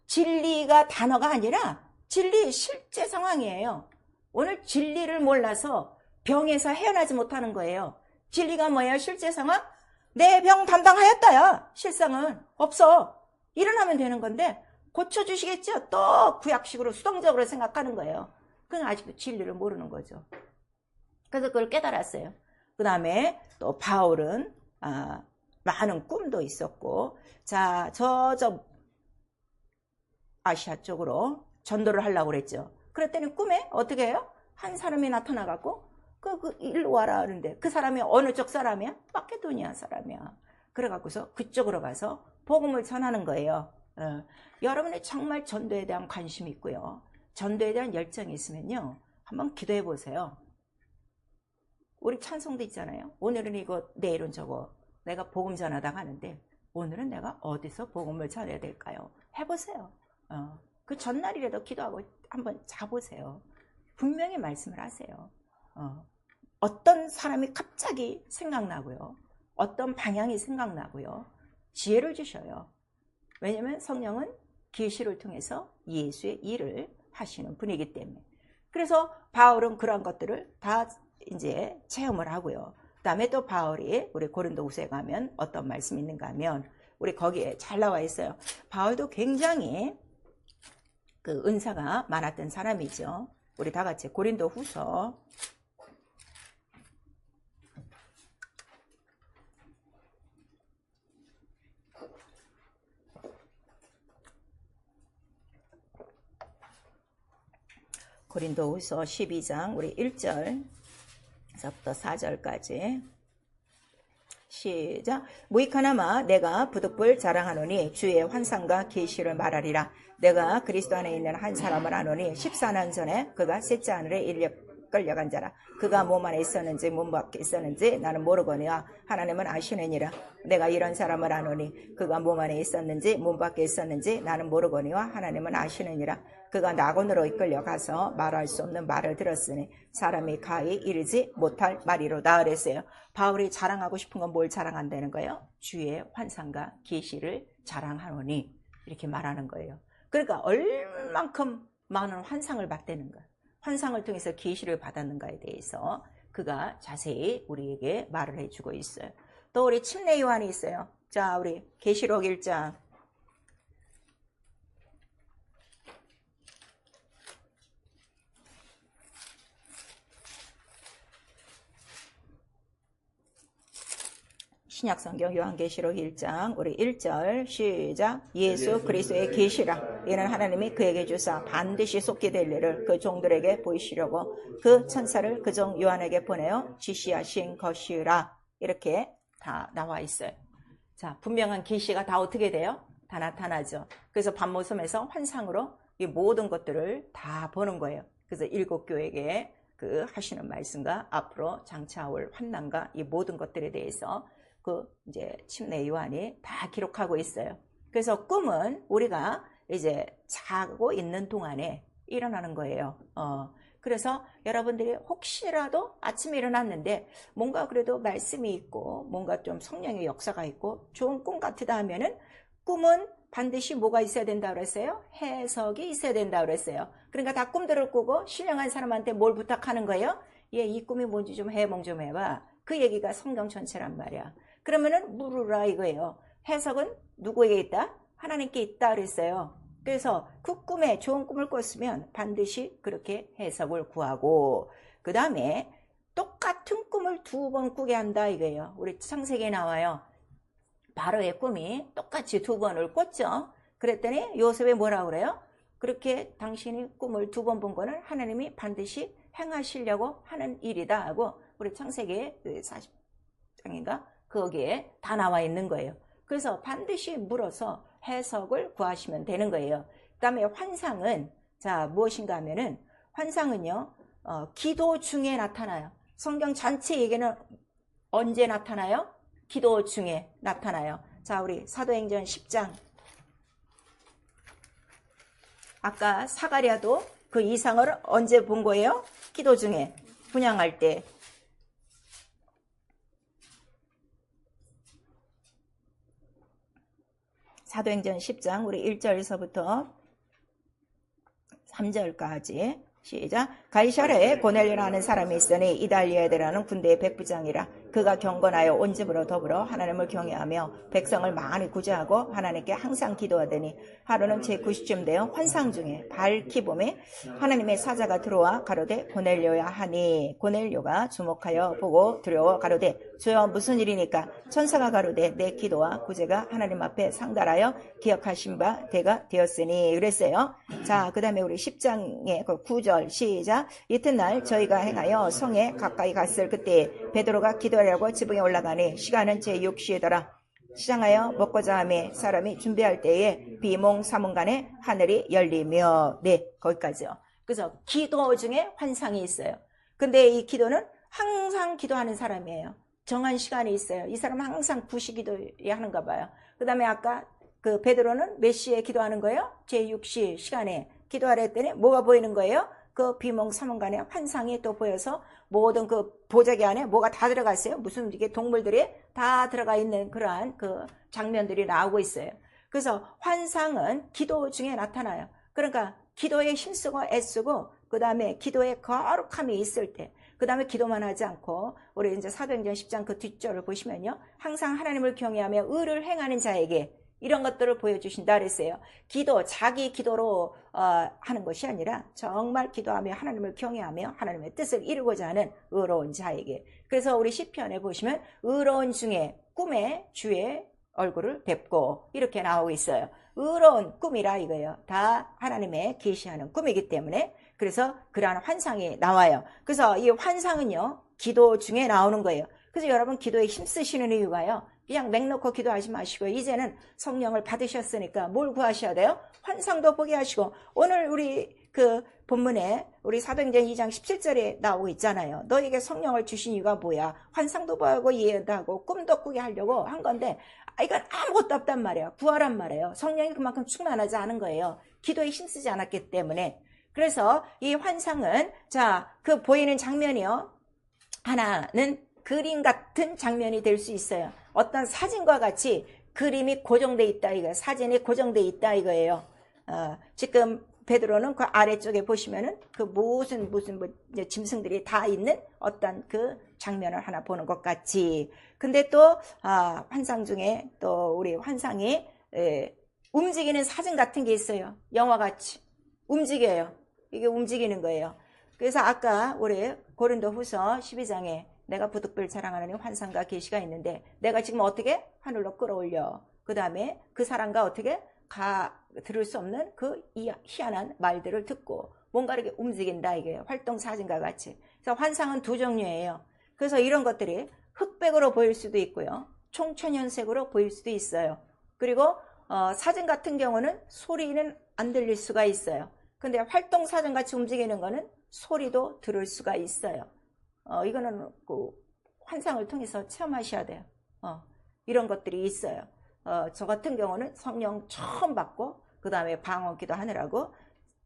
S1: 진리가 단어가 아니라 진리 실제 상황이에요. 오늘 진리를 몰라서 병에서 헤어나지 못하는 거예요. 진리가 뭐예요? 실제 상황? 내 병 담당하였다야. 실상은 없어. 일어나면 되는 건데 고쳐주시겠죠? 또 구약식으로 수동적으로 생각하는 거예요. 그건 아직도 진리를 모르는 거죠. 그래서 그걸 깨달았어요. 그 다음에 또 바울은 많은 꿈도 있었고 아시아 쪽으로 전도를 하려고 그랬죠. 그랬더니 꿈에 어떻게 해요? 한 사람이 나타나갖고 일로 와라 하는데 그 사람이 어느 쪽 사람이야? 마케도니아 사람이야. 그래갖고서 그쪽으로 가서 복음을 전하는 거예요. 여러분이 정말 전도에 대한 관심이 있고요. 전도에 대한 열정이 있으면요. 한번 기도해 보세요. 우리 찬송도 있잖아요. 오늘은 이거, 내일은 저거. 내가 복음 전하다가 하는데 오늘은 내가 어디서 복음을 전해야 될까요? 해보세요. 그 전날이라도 기도하고 한번 자보세요. 분명히 말씀을 하세요. 어떤 사람이 갑자기 생각나고요. 어떤 방향이 생각나고요. 지혜를 주셔요. 왜냐하면 성령은 계시를 통해서 예수의 일을 하시는 분이기 때문에. 그래서 바울은 그런 것들을 다 이제 체험을 하고요. 그 다음에 또 바울이 우리 고린도후서에 가면 어떤 말씀이 있는가 하면 우리 거기에 잘 나와 있어요. 바울도 굉장히 그 은사가 많았던 사람이죠. 우리 다 같이 고린도후서 12장 우리 1절부터 4절까지 시작. 무익하나마 내가 부득불 자랑하노니 주의 환상과 계시를 말하리라. 내가 그리스도 안에 있는 한 사람을 아노니 14년 전에 그가 셋째 하늘에 끌려간 자라. 그가 몸 안에 있었는지 몸 밖에 있었는지 나는 모르거니와 하나님은 아시느니라. 내가 이런 사람을 아노니 그가 몸 안에 있었는지 몸 밖에 있었는지 나는 모르거니와 하나님은 아시느니라. 그가 낙원으로 이끌려가서 말할 수 없는 말을 들었으니 사람이 가히 이르지 못할 말이로다 그랬어요. 바울이 자랑하고 싶은 건 뭘 자랑한다는 거예요? 주의 환상과 계시를 자랑하노니 이렇게 말하는 거예요. 그러니까 얼만큼 많은 환상을 봤다는 거예요. 환상을 통해서 계시를 받았는가에 대해서 그가 자세히 우리에게 말을 해주고 있어요. 또 우리 침례 요한이 있어요. 자, 우리 계시록 1장 신약성경 요한계시록 1장 우리 1절 시작. 예수 그리스도의 계시라. 이는 하나님이 그에게 주사 반드시 속게 될 일을 그 종들에게 보이시려고 그 천사를 그 종 요한에게 보내어 지시하신 것이라. 이렇게 다 나와 있어요. 자, 분명한 계시가 다 어떻게 돼요? 다 나타나죠. 그래서 밤모섬에서 환상으로 이 모든 것들을 다 보는 거예요. 그래서 7교회에 그 하시는 말씀과 앞으로 장차올 환난과 이 모든 것들에 대해서 그 이제 침례 요한이 다 기록하고 있어요. 그래서 꿈은 우리가 이제 자고 있는 동안에 일어나는 거예요. 그래서 여러분들이 혹시라도 아침에 일어났는데 뭔가 그래도 말씀이 있고 뭔가 좀 성령의 역사가 있고 좋은 꿈 같으다 하면은 꿈은 반드시 뭐가 있어야 된다 그랬어요? 해석이 있어야 된다 그랬어요. 그러니까 다 꿈들을 꾸고 신령한 사람한테 뭘 부탁하는 거예요? 얘 이 꿈이 뭔지 좀 해몽 좀 해봐. 그 얘기가 성경 전체란 말이야. 그러면은 물으라 이거예요. 해석은 누구에게 있다? 하나님께 있다 그랬어요. 그래서 그 꿈에 좋은 꿈을 꿨으면 반드시 그렇게 해석을 구하고 그 다음에 똑같은 꿈을 2번 꾸게 한다 이거예요. 우리 창세기에 나와요. 바로의 꿈이 똑같이 2번을 꿨죠. 그랬더니 요셉이 뭐라고 그래요? 그렇게 당신이 꿈을 2번 본 거는 하나님이 반드시 행하시려고 하는 일이다 하고 우리 창세기 40장인가 거기에 다 나와 있는 거예요. 그래서 반드시 물어서 해석을 구하시면 되는 거예요. 그 다음에 환상은 자 무엇인가 하면은 환상은요 기도 중에 나타나요. 성경 전체 얘기는 언제 나타나요? 기도 중에 나타나요. 자 우리 사도행전 10장 아까 사가랴도 그 이상을 언제 본 거예요? 기도 중에 분향할 때. 사도행전 10장 우리 1절에서부터 3절까지 시작. 가이사랴에 고넬료라는 사람이 있으니 이달리아에라는 군대의 백부장이라. 그가 경건하여 온 집으로 더불어 하나님을 경외하며 백성을 많이 구제하고 하나님께 항상 기도하더니 하루는 제9시쯤 되어 환상 중에 밝히 보매 하나님의 사자가 들어와 가로되 고넬료야 하니 고넬료가 주목하여 보고 두려워 가로되 주여 무슨 일이니까? 천사가 가로되 내 기도와 구제가 하나님 앞에 상달하여 기억하신 바 대가 되었으니 그랬어요. 자 그 다음에 우리 10장의 9절 시작. 이튿날 저희가 행하여 성에 가까이 갔을 그때 베드로가 기도하려고 지붕에 올라가니 시간은 제6시더라. 시장하여 먹고자 하며 사람이 준비할 때에 비몽사몽간에 하늘이 열리며 네 거기까지요. 그래서 기도 중에 환상이 있어요. 근데 이 기도는 항상 기도하는 사람이에요. 정한 시간이 있어요. 이 사람은 항상 9시 기도에 하는가 봐요. 그 다음에 아까 그 베드로는 몇 시에 기도하는 거예요? 제6시 시간에 기도하려 했더니 뭐가 보이는 거예요? 그 비몽사몽간에 환상이 또 보여서 모든 그 보자기 안에 뭐가 다 들어가 있어요. 무슨 이게 동물들이 다 들어가 있는 그러한 그 장면들이 나오고 있어요. 그래서 환상은 기도 중에 나타나요. 그러니까 기도에 힘쓰고 애쓰고 그 다음에 기도에 거룩함이 있을 때 그 다음에 기도만 하지 않고 우리 이제 사도행전 10장 그 뒷절을 보시면요. 항상 하나님을 경외하며 의를 행하는 자에게 이런 것들을 보여주신다 그랬어요. 기도, 자기 기도로 하는 것이 아니라 정말 기도하며 하나님을 경외하며 하나님의 뜻을 이루고자 하는 의로운 자에게. 그래서 우리 시편에 보시면 의로운 중에 꿈에 주의 얼굴을 뵙고 이렇게 나오고 있어요. 의로운 꿈이라 이거예요. 다 하나님의 계시하는 꿈이기 때문에 그래서 그러한 환상이 나와요. 그래서 이 환상은요. 기도 중에 나오는 거예요. 그래서 여러분 기도에 힘쓰시는 이유가요. 그냥 맹놓고 기도하지 마시고 이제는 성령을 받으셨으니까 뭘 구하셔야 돼요? 환상도 보게 하시고 오늘 우리 그 본문에 우리 사도행전 2장 17절에 나오고 있잖아요. 너에게 성령을 주신 이유가 뭐야? 환상도 보고 이해도 하고 꿈도 꾸게 하려고 한 건데 이건 아무것도 없단 말이에요. 구하란 말이에요. 성령이 그만큼 충만하지 않은 거예요. 기도에 힘쓰지 않았기 때문에. 그래서 이 환상은 자, 그 보이는 장면이요. 하나는 그림 같은 장면이 될 수 있어요. 어떤 사진과 같이 그림이 고정돼 있다 이거예요. 사진이 고정돼 있다 이거예요. 지금 베드로는 그 아래쪽에 보시면은 그 무슨 짐승들이 다 있는 어떤 그 장면을 하나 보는 것 같이. 근데 또 환상 중에 또 우리 환상이 움직이는 사진 같은 게 있어요. 영화같이 움직여요. 이게 움직이는 거예요. 그래서 아까 우리 고린도후서 12장에 내가 부득불 자랑하는 환상과 계시가 있는데 내가 지금 어떻게 하늘로 끌어올려. 그 다음에 그 사람과 어떻게 들을 수 없는 그 희한한 말들을 듣고 뭔가 이렇게 움직인다. 이게 활동 사진과 같이. 그래서 환상은 두 종류예요. 그래서 이런 것들이 흑백으로 보일 수도 있고요. 총천연색으로 보일 수도 있어요. 그리고 사진 같은 경우는 소리는 안 들릴 수가 있어요. 근데 활동 사진 같이 움직이는 거는 소리도 들을 수가 있어요. 이거는 그 환상을 통해서 체험하셔야 돼요. 이런 것들이 있어요. 저 같은 경우는 성령 처음 받고 그 다음에 방언기도 하느라고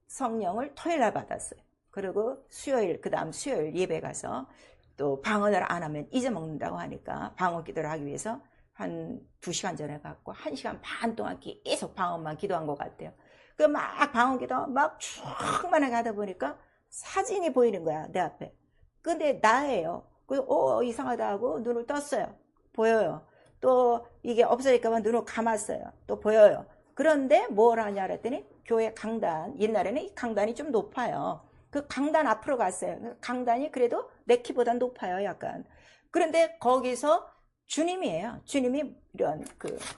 S1: 성령을 토요일날 받았어요. 그리고 수요일, 그 다음 수요일 예배 가서 또 방언을 안 하면 잊어먹는다고 하니까 방언기도를 하기 위해서 한 2시간 전에 갔고 1시간 반 동안 계속 방언만 기도한 것 같아요. 그 막 방언기도 막 쭉만하게 하다 보니까 사진이 보이는 거야, 내 앞에. 근데 나예요. 그래서 이상하다 하고 눈을 떴어요. 보여요. 또 이게 없어질까봐 눈을 감았어요. 또 보여요. 그런데 뭘 하냐 그랬더니 교회 강단, 옛날에는 이 강단이 좀 높아요. 그 강단 앞으로 갔어요. 강단이 그래도 내 키보다 높아요, 약간. 그런데 거기서 주님이에요. 주님이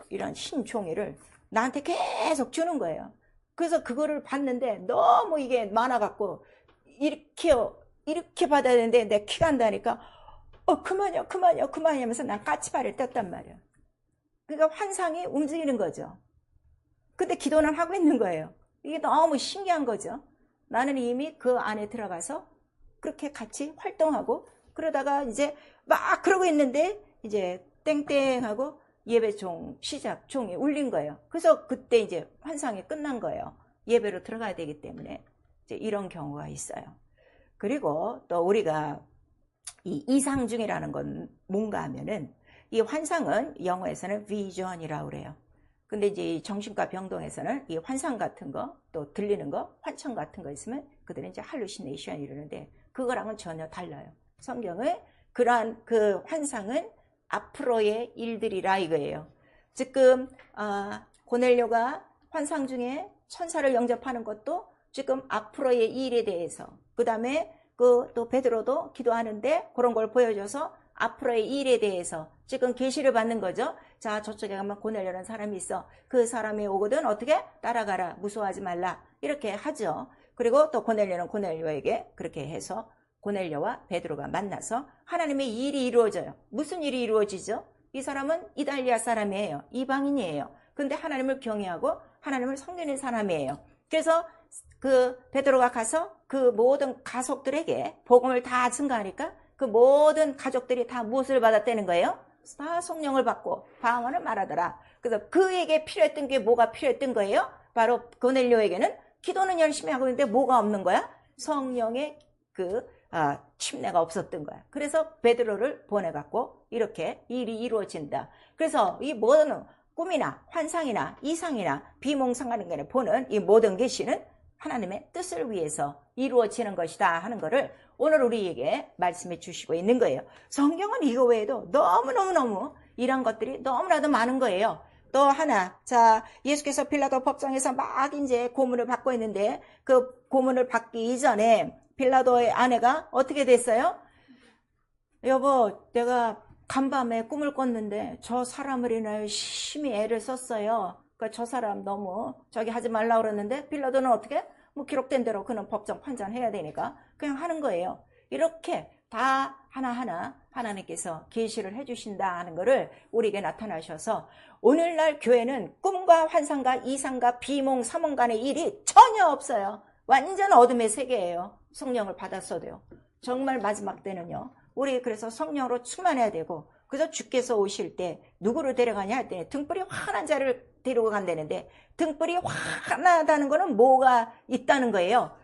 S1: 이런 흰 종이를 나한테 계속 주는 거예요. 그래서 그거를 봤는데 너무 이게 많아갖고 이렇게 받아야 되는데 내 키가 안 닿으니까 그만요 하면서 난 까치발을 떴단 말이에요. 그러니까 환상이 움직이는 거죠. 근데 기도는 하고 있는 거예요. 이게 너무 신기한 거죠. 나는 이미 그 안에 들어가서 그렇게 같이 활동하고 그러다가 이제 막 그러고 있는데 이제 땡땡하고 예배 종이 울린 거예요. 그래서 그때 이제 환상이 끝난 거예요. 예배로 들어가야 되기 때문에 이제 이런 경우가 있어요. 그리고 또 우리가 이 이상중이라는 건 뭔가 하면은 이 환상은 영어에서는 비전이라고 그래요. 근데 이제 정신과 병동에서는 이 환상 같은 거, 또 들리는 거, 환청 같은 거 있으면 그들은 이제 할루시네이션 이러는데 그거랑은 전혀 달라요. 성경의 그러한 그 환상은 앞으로의 일들이라 이거예요. 지금 고넬료가 환상 중에 천사를 영접하는 것도 지금 앞으로의 일에 대해서, 그 다음에 또 베드로도 기도하는데 그런 걸 보여줘서 앞으로의 일에 대해서 지금 계시를 받는 거죠. 자, 저쪽에 가면 고넬료라는 사람이 있어. 그 사람이 오거든 어떻게 따라가라, 무서워하지 말라, 이렇게 하죠. 그리고 또 고넬료는 고넬료에게 그렇게 해서 고넬료와 베드로가 만나서 하나님의 일이 이루어져요. 무슨 일이 이루어지죠? 이 사람은 이달리아 사람이에요. 이방인이에요. 근데 하나님을 경외하고 하나님을 섬기는 사람이에요. 그래서 그 베드로가 가서 그 모든 가족들에게 복음을 다 증거하니까 그 모든 가족들이 다 무엇을 받았다는 거예요? 다 성령을 받고 방언을 말하더라. 그래서 그에게 필요했던 게 뭐가 필요했던 거예요? 바로 고넬료에게는 기도는 열심히 하고 있는데 뭐가 없는 거야? 성령의 침례가 없었던 거야. 그래서 베드로를 보내갖고 이렇게 일이 이루어진다. 그래서 이 모든 꿈이나 환상이나 이상이나 비몽상하는 게 보는 이 모든 계시는 하나님의 뜻을 위해서 이루어지는 것이다 하는 것을 오늘 우리에게 말씀해 주시고 있는 거예요. 성경은 이거 외에도 너무너무 이런 것들이 너무나도 많은 거예요. 또 하나, 자, 예수께서 빌라도 법정에서 막 이제 고문을 받고 있는데 그 고문을 받기 이전에 빌라도의 아내가 어떻게 됐어요? 여보, 내가 간밤에 꿈을 꿨는데 저 사람을 인하여 심히 애를 썼어요. 그러니까 저 사람 너무 저기 하지 말라고 그러는데 빌라도는 어떻게? 뭐 기록된 대로 그는 법정 판단해야 되니까 그냥 하는 거예요. 이렇게 다 하나하나 하나님께서 계시를 해주신다 하는 것을 우리에게 나타나셔서 오늘날 교회는 꿈과 환상과 이상과 비몽 사몽 간의 일이 전혀 없어요. 완전 어둠의 세계예요. 성령을 받았어도요. 정말 마지막 때는요. 우리 그래서 성령으로 충만해야 되고, 그래서 주께서 오실 때 누구를 데려가냐 할 때 등불이 환한 자를 데리고 간다는데, 등불이 환하다는 거는 뭐가 있다는 거예요?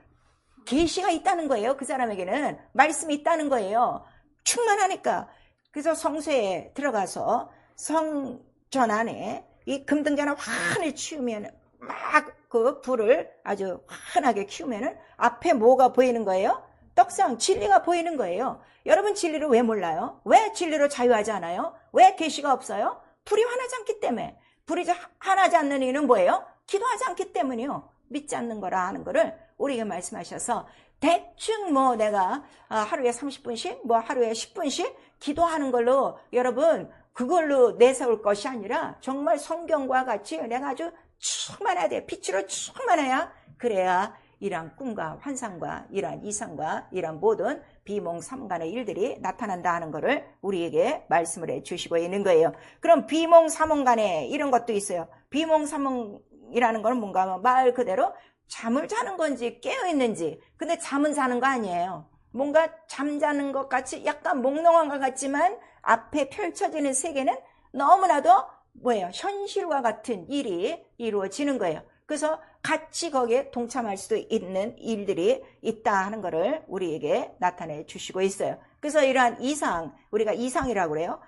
S1: 계시가 있다는 거예요. 그 사람에게는 말씀이 있다는 거예요. 충만하니까. 그래서 성소에 들어가서 성전 안에 이 금등잔을 환히 치우면 막 그 불을 아주 환하게 키우면은 앞에 뭐가 보이는 거예요? 떡상 진리가 보이는 거예요. 여러분 진리를 왜 몰라요? 왜 진리로 자유하지 않아요? 왜 계시가 없어요? 불이 환하지 않기 때문에. 불이 환하지 않는 이유는 뭐예요? 기도하지 않기 때문이요. 믿지 않는 거라 하는 거를 우리에게 말씀하셔서 대충 뭐 내가 하루에 30분씩 뭐 하루에 10분씩 기도하는 걸로 여러분 그걸로 내세울 것이 아니라 정말 성경과 같이 내가 아주 충만해야 돼. 빛으로 충만해야 그래야 이러한 꿈과 환상과 이러한 이상과 이러한 모든 비몽사몽간의 일들이 나타난다 하는 것을 우리에게 말씀을 해주시고 있는 거예요. 그럼 비몽사몽간에 이런 것도 있어요. 비몽사몽이라는 건 뭔가 하면 말 그대로 잠을 자는 건지 깨어있는지. 근데 잠은 자는 거 아니에요. 뭔가 잠자는 것 같이 약간 몽롱한 것 같지만 앞에 펼쳐지는 세계는 너무나도 뭐예요? 현실과 같은 일이 이루어지는 거예요. 그래서 같이 거기에 동참할 수도 있는 일들이 있다 하는 것을 우리에게 나타내 주시고 있어요. 그래서 이러한 이상, 우리가 이상이라고 그래요.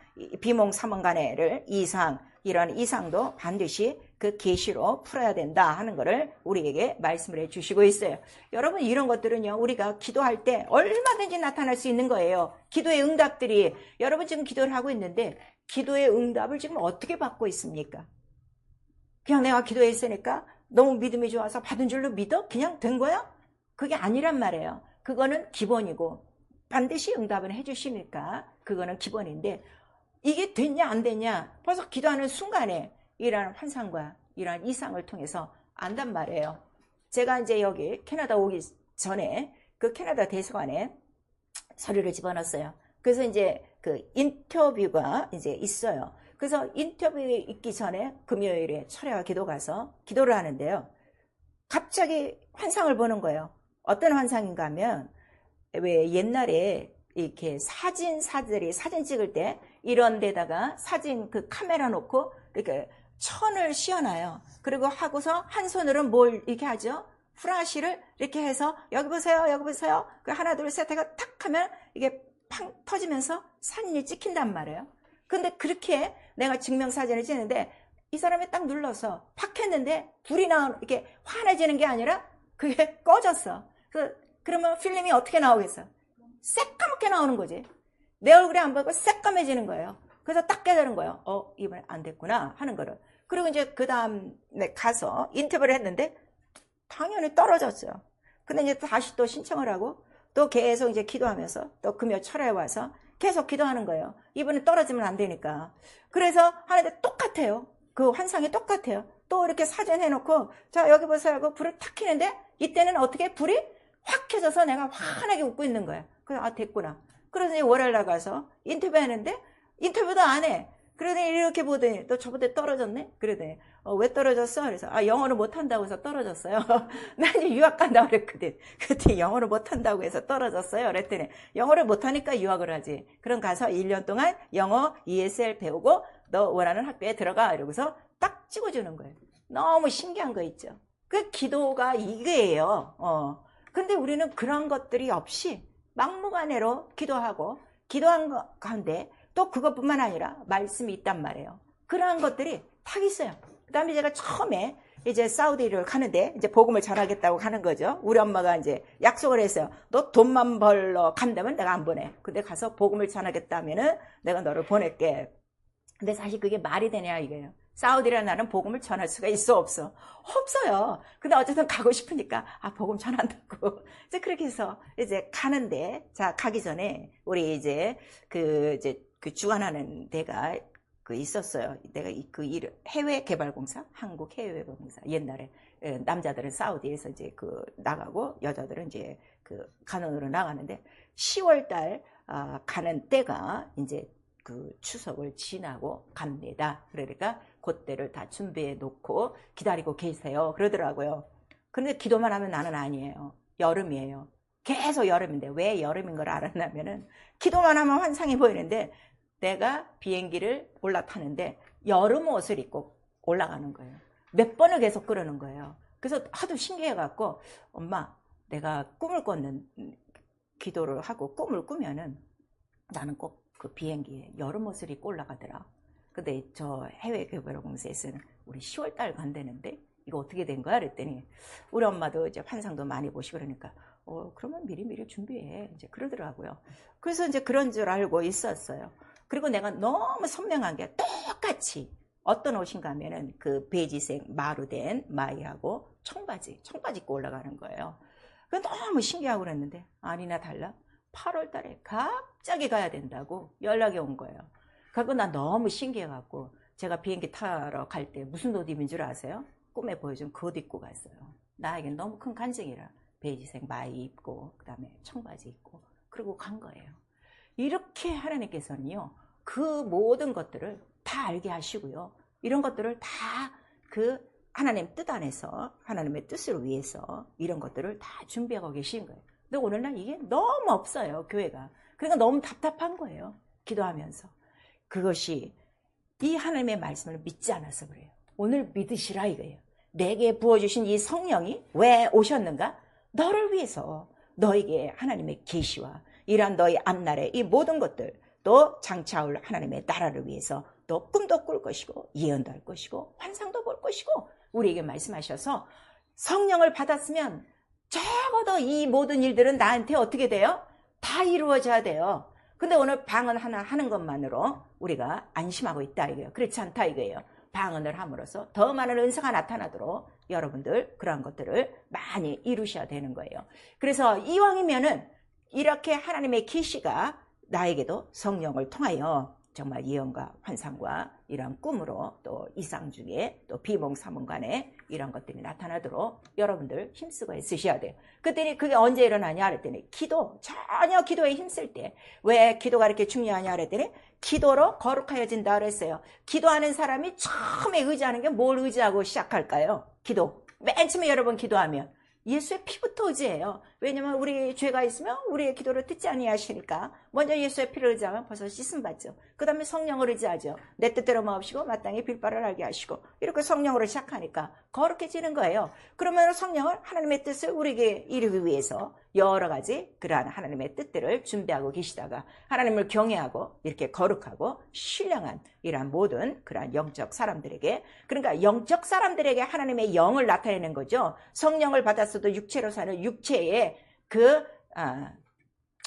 S1: 비몽사몽간에를 이상, 이런 이상도 반드시 그 계시로 풀어야 된다 하는 것을 우리에게 말씀을 해 주시고 있어요. 여러분 이런 것들은요 우리가 기도할 때 얼마든지 나타날 수 있는 거예요. 기도의 응답들이 여러분 지금 기도를 하고 있는데 기도의 응답을 지금 어떻게 받고 있습니까? 그냥 내가 기도했으니까 너무 믿음이 좋아서 받은 줄로 믿어? 그냥 된 거야? 그게 아니란 말이에요. 그거는 기본이고 반드시 응답은 해주시니까 그거는 기본인데 이게 됐냐 안 됐냐 벌써 기도하는 순간에 이러한 환상과 이러한 이상을 통해서 안단 말이에요. 제가 이제 여기 캐나다 오기 전에 그 캐나다 대사관에 서류를 집어넣었어요. 그래서 이제 그 인터뷰가 이제 있어요. 그래서 인터뷰 있기 전에 금요일에 철야와 기도 가서 기도를 하는데요. 갑자기 환상을 보는 거예요. 어떤 환상인가 하면 왜 옛날에 이렇게 사진사들이 사진 찍을 때 이런 데다가 사진 그 카메라 놓고 이렇게 천을 씌워놔요. 그리고 하고서 한 손으로는 뭘 이렇게 하죠? 프라시를 이렇게 해서 여기 보세요 여기 보세요 그 하나 둘 셋 해가 탁 하면 이게 팡 터지면서 사진이 찍힌단 말이에요. 근데 그렇게 내가 증명사진을 찍는데 이 사람이 딱 눌러서 팍 했는데 불이 이렇게 환해지는 게 아니라 그게 꺼졌어. 그러면 필름이 어떻게 나오겠어? 새까맣게 나오는 거지. 내 얼굴이 안 보이고 새까매지는 거예요. 그래서 딱 깨달은 거예요. 이번엔 안 됐구나 하는 거를. 그리고 이제 그 다음에 가서 인터뷰를 했는데 당연히 떨어졌어요. 근데 이제 다시 또 신청을 하고 또 계속 이제 기도하면서 또 금요 철야에 와서 계속 기도하는 거예요. 이번에 떨어지면 안 되니까. 그래서 하는데 똑같아요. 그 환상이 똑같아요. 또 이렇게 사진 해놓고 자 여기 보세요 하고 불을 탁 켜는데 이때는 어떻게 불이 확 켜져서 내가 환하게 웃고 있는 거야. 그래서 됐구나. 그래서 이제 월요일 나가서 인터뷰하는데 인터뷰도 안 해. 그러더니 이렇게 보더니 또 저번에 떨어졌네? 그러더니 왜 떨어졌어? 그래서 영어를 못한다고 해서 떨어졌어요. 난 이제 유학 간다고 그랬거든. 그랬더니 영어를 못한다고 해서 떨어졌어요. 그랬더니 영어를 못하니까 유학을 하지. 그럼 가서 1년 동안 영어 ESL 배우고 너 원하는 학교에 들어가. 이러고서 딱 찍어주는 거예요. 너무 신기한 거 있죠. 그 기도가 이게예요. 근데 우리는 그런 것들이 없이 막무가내로 기도하고 기도한 가운데 또 그것뿐만 아니라 말씀이 있단 말이에요. 그러한 것들이 탁 있어요. 그 다음에 제가 처음에 이제 사우디를 가는데 이제 복음을 전하겠다고 가는 거죠. 우리 엄마가 이제 약속을 했어요. 너 돈만 벌러 간다면 내가 안 보내. 근데 가서 복음을 전하겠다면은 내가 너를 보낼게. 근데 사실 그게 말이 되냐 이거예요. 사우디라는 나라는 복음을 전할 수가 있어 없어? 없어요. 근데 어쨌든 가고 싶으니까 복음 전한다고. 이제 그렇게 해서 이제 가는데 자 가기 전에 우리 이제 그 주관하는 데가 그 있었어요. 내가 그 일 해외개발공사, 한국 해외개발공사 옛날에 남자들은 사우디에서 이제 그 나가고 여자들은 이제 그 간원으로 나가는데 10월달 가는 때가 이제 그 추석을 지나고 갑니다. 그러니까 그때를 다 준비해 놓고 기다리고 계세요. 그러더라고요. 그런데 기도만 하면 나는 아니에요. 여름이에요. 계속 여름인데 왜 여름인 걸 알았냐면은 기도만 하면 환상이 보이는데 내가 비행기를 올라타는데 여름 옷을 입고 올라가는 거예요. 몇 번을 계속 그러는 거예요. 그래서 하도 신기해갖고 엄마 내가 꿈을 꿨는 기도를 하고 꿈을 꾸면은 나는 꼭 그 비행기에 여름 옷을 입고 올라가더라. 근데 저 해외개발공사에서는 우리 10월달 간다는데 이거 어떻게 된 거야? 그랬더니 우리 엄마도 이제 환상도 많이 보시고 그러니까 그러면 미리미리 준비해. 이제 그러더라고요. 그래서 이제 그런 줄 알고 있었어요. 그리고 내가 너무 선명한 게 똑같이 어떤 옷인가 하면은 그 베이지색 마루된 마이하고 청바지 입고 올라가는 거예요. 그 너무 신기하고 그랬는데 아니나 달라 8월 달에 갑자기 가야 된다고 연락이 온 거예요. 그리고 나 너무 신기해갖고 제가 비행기 타러 갈 때 무슨 옷 입은 줄 아세요? 꿈에 보여준 그 옷 입고 갔어요. 나에겐 너무 큰 간증이라 베이지색 마이 입고 그 다음에 청바지 입고 그러고 간 거예요. 이렇게 하나님께서는요 그 모든 것들을 다 알게 하시고요 이런 것들을 다 그 하나님 뜻 안에서 하나님의 뜻을 위해서 이런 것들을 다 준비하고 계신 거예요. 근데 오늘날 이게 너무 없어요 교회가. 그러니까 너무 답답한 거예요. 기도하면서 그것이 이 하나님의 말씀을 믿지 않아서 그래요. 오늘 믿으시라 이거예요. 내게 부어주신 이 성령이 왜 오셨는가? 너를 위해서 너에게 하나님의 계시와 이러한 너희 앞날의 이 모든 것들 또 장차올 하나님의 나라를 위해서 또 꿈도 꿀 것이고 예언도 할 것이고 환상도 볼 것이고 우리에게 말씀하셔서 성령을 받았으면 적어도 이 모든 일들은 나한테 어떻게 돼요? 다 이루어져야 돼요. 근데 오늘 방언 하나 하는 것만으로 우리가 안심하고 있다 이거예요. 그렇지 않다 이거예요. 방언을 함으로써 더 많은 은사가 나타나도록 여러분들 그러한 것들을 많이 이루셔야 되는 거예요. 그래서 이왕이면은 이렇게 하나님의 계시가 나에게도 성령을 통하여 정말 예언과 환상과 이런 꿈으로 또 이상 중에 또 비몽사몽간에 이런 것들이 나타나도록 여러분들 힘쓰고 애쓰셔야 돼요. 그랬더니 그게 언제 일어나냐 그랬더니 전혀 기도에 힘쓸 때. 왜 기도가 이렇게 중요하냐 그랬더니 기도로 거룩하여진다 그랬어요. 기도하는 사람이 처음에 의지하는 게 뭘 의지하고 시작할까요? 기도. 맨 처음에 여러분 기도하면 예수의 피부터 의지해요. 왜냐면 우리 죄가 있으면 우리의 기도를 듣지 아니하시니까 먼저 예수의 피를 의지하면 벌써 씻음 받죠. 그 다음에 성령을 의지하죠. 내 뜻대로 마옵시고 마땅히 빌바를 알게 하시고 이렇게 성령으로 시작하니까 거룩해지는 거예요. 그러면 성령을 하나님의 뜻을 우리에게 이루기 위해서 여러 가지 그러한 하나님의 뜻들을 준비하고 계시다가 하나님을 경외하고 이렇게 거룩하고 신령한 이러한 모든 그러한 영적 사람들에게 그러니까 영적 사람들에게 하나님의 영을 나타내는 거죠. 성령을 받았어도 육체로 사는 육체의 그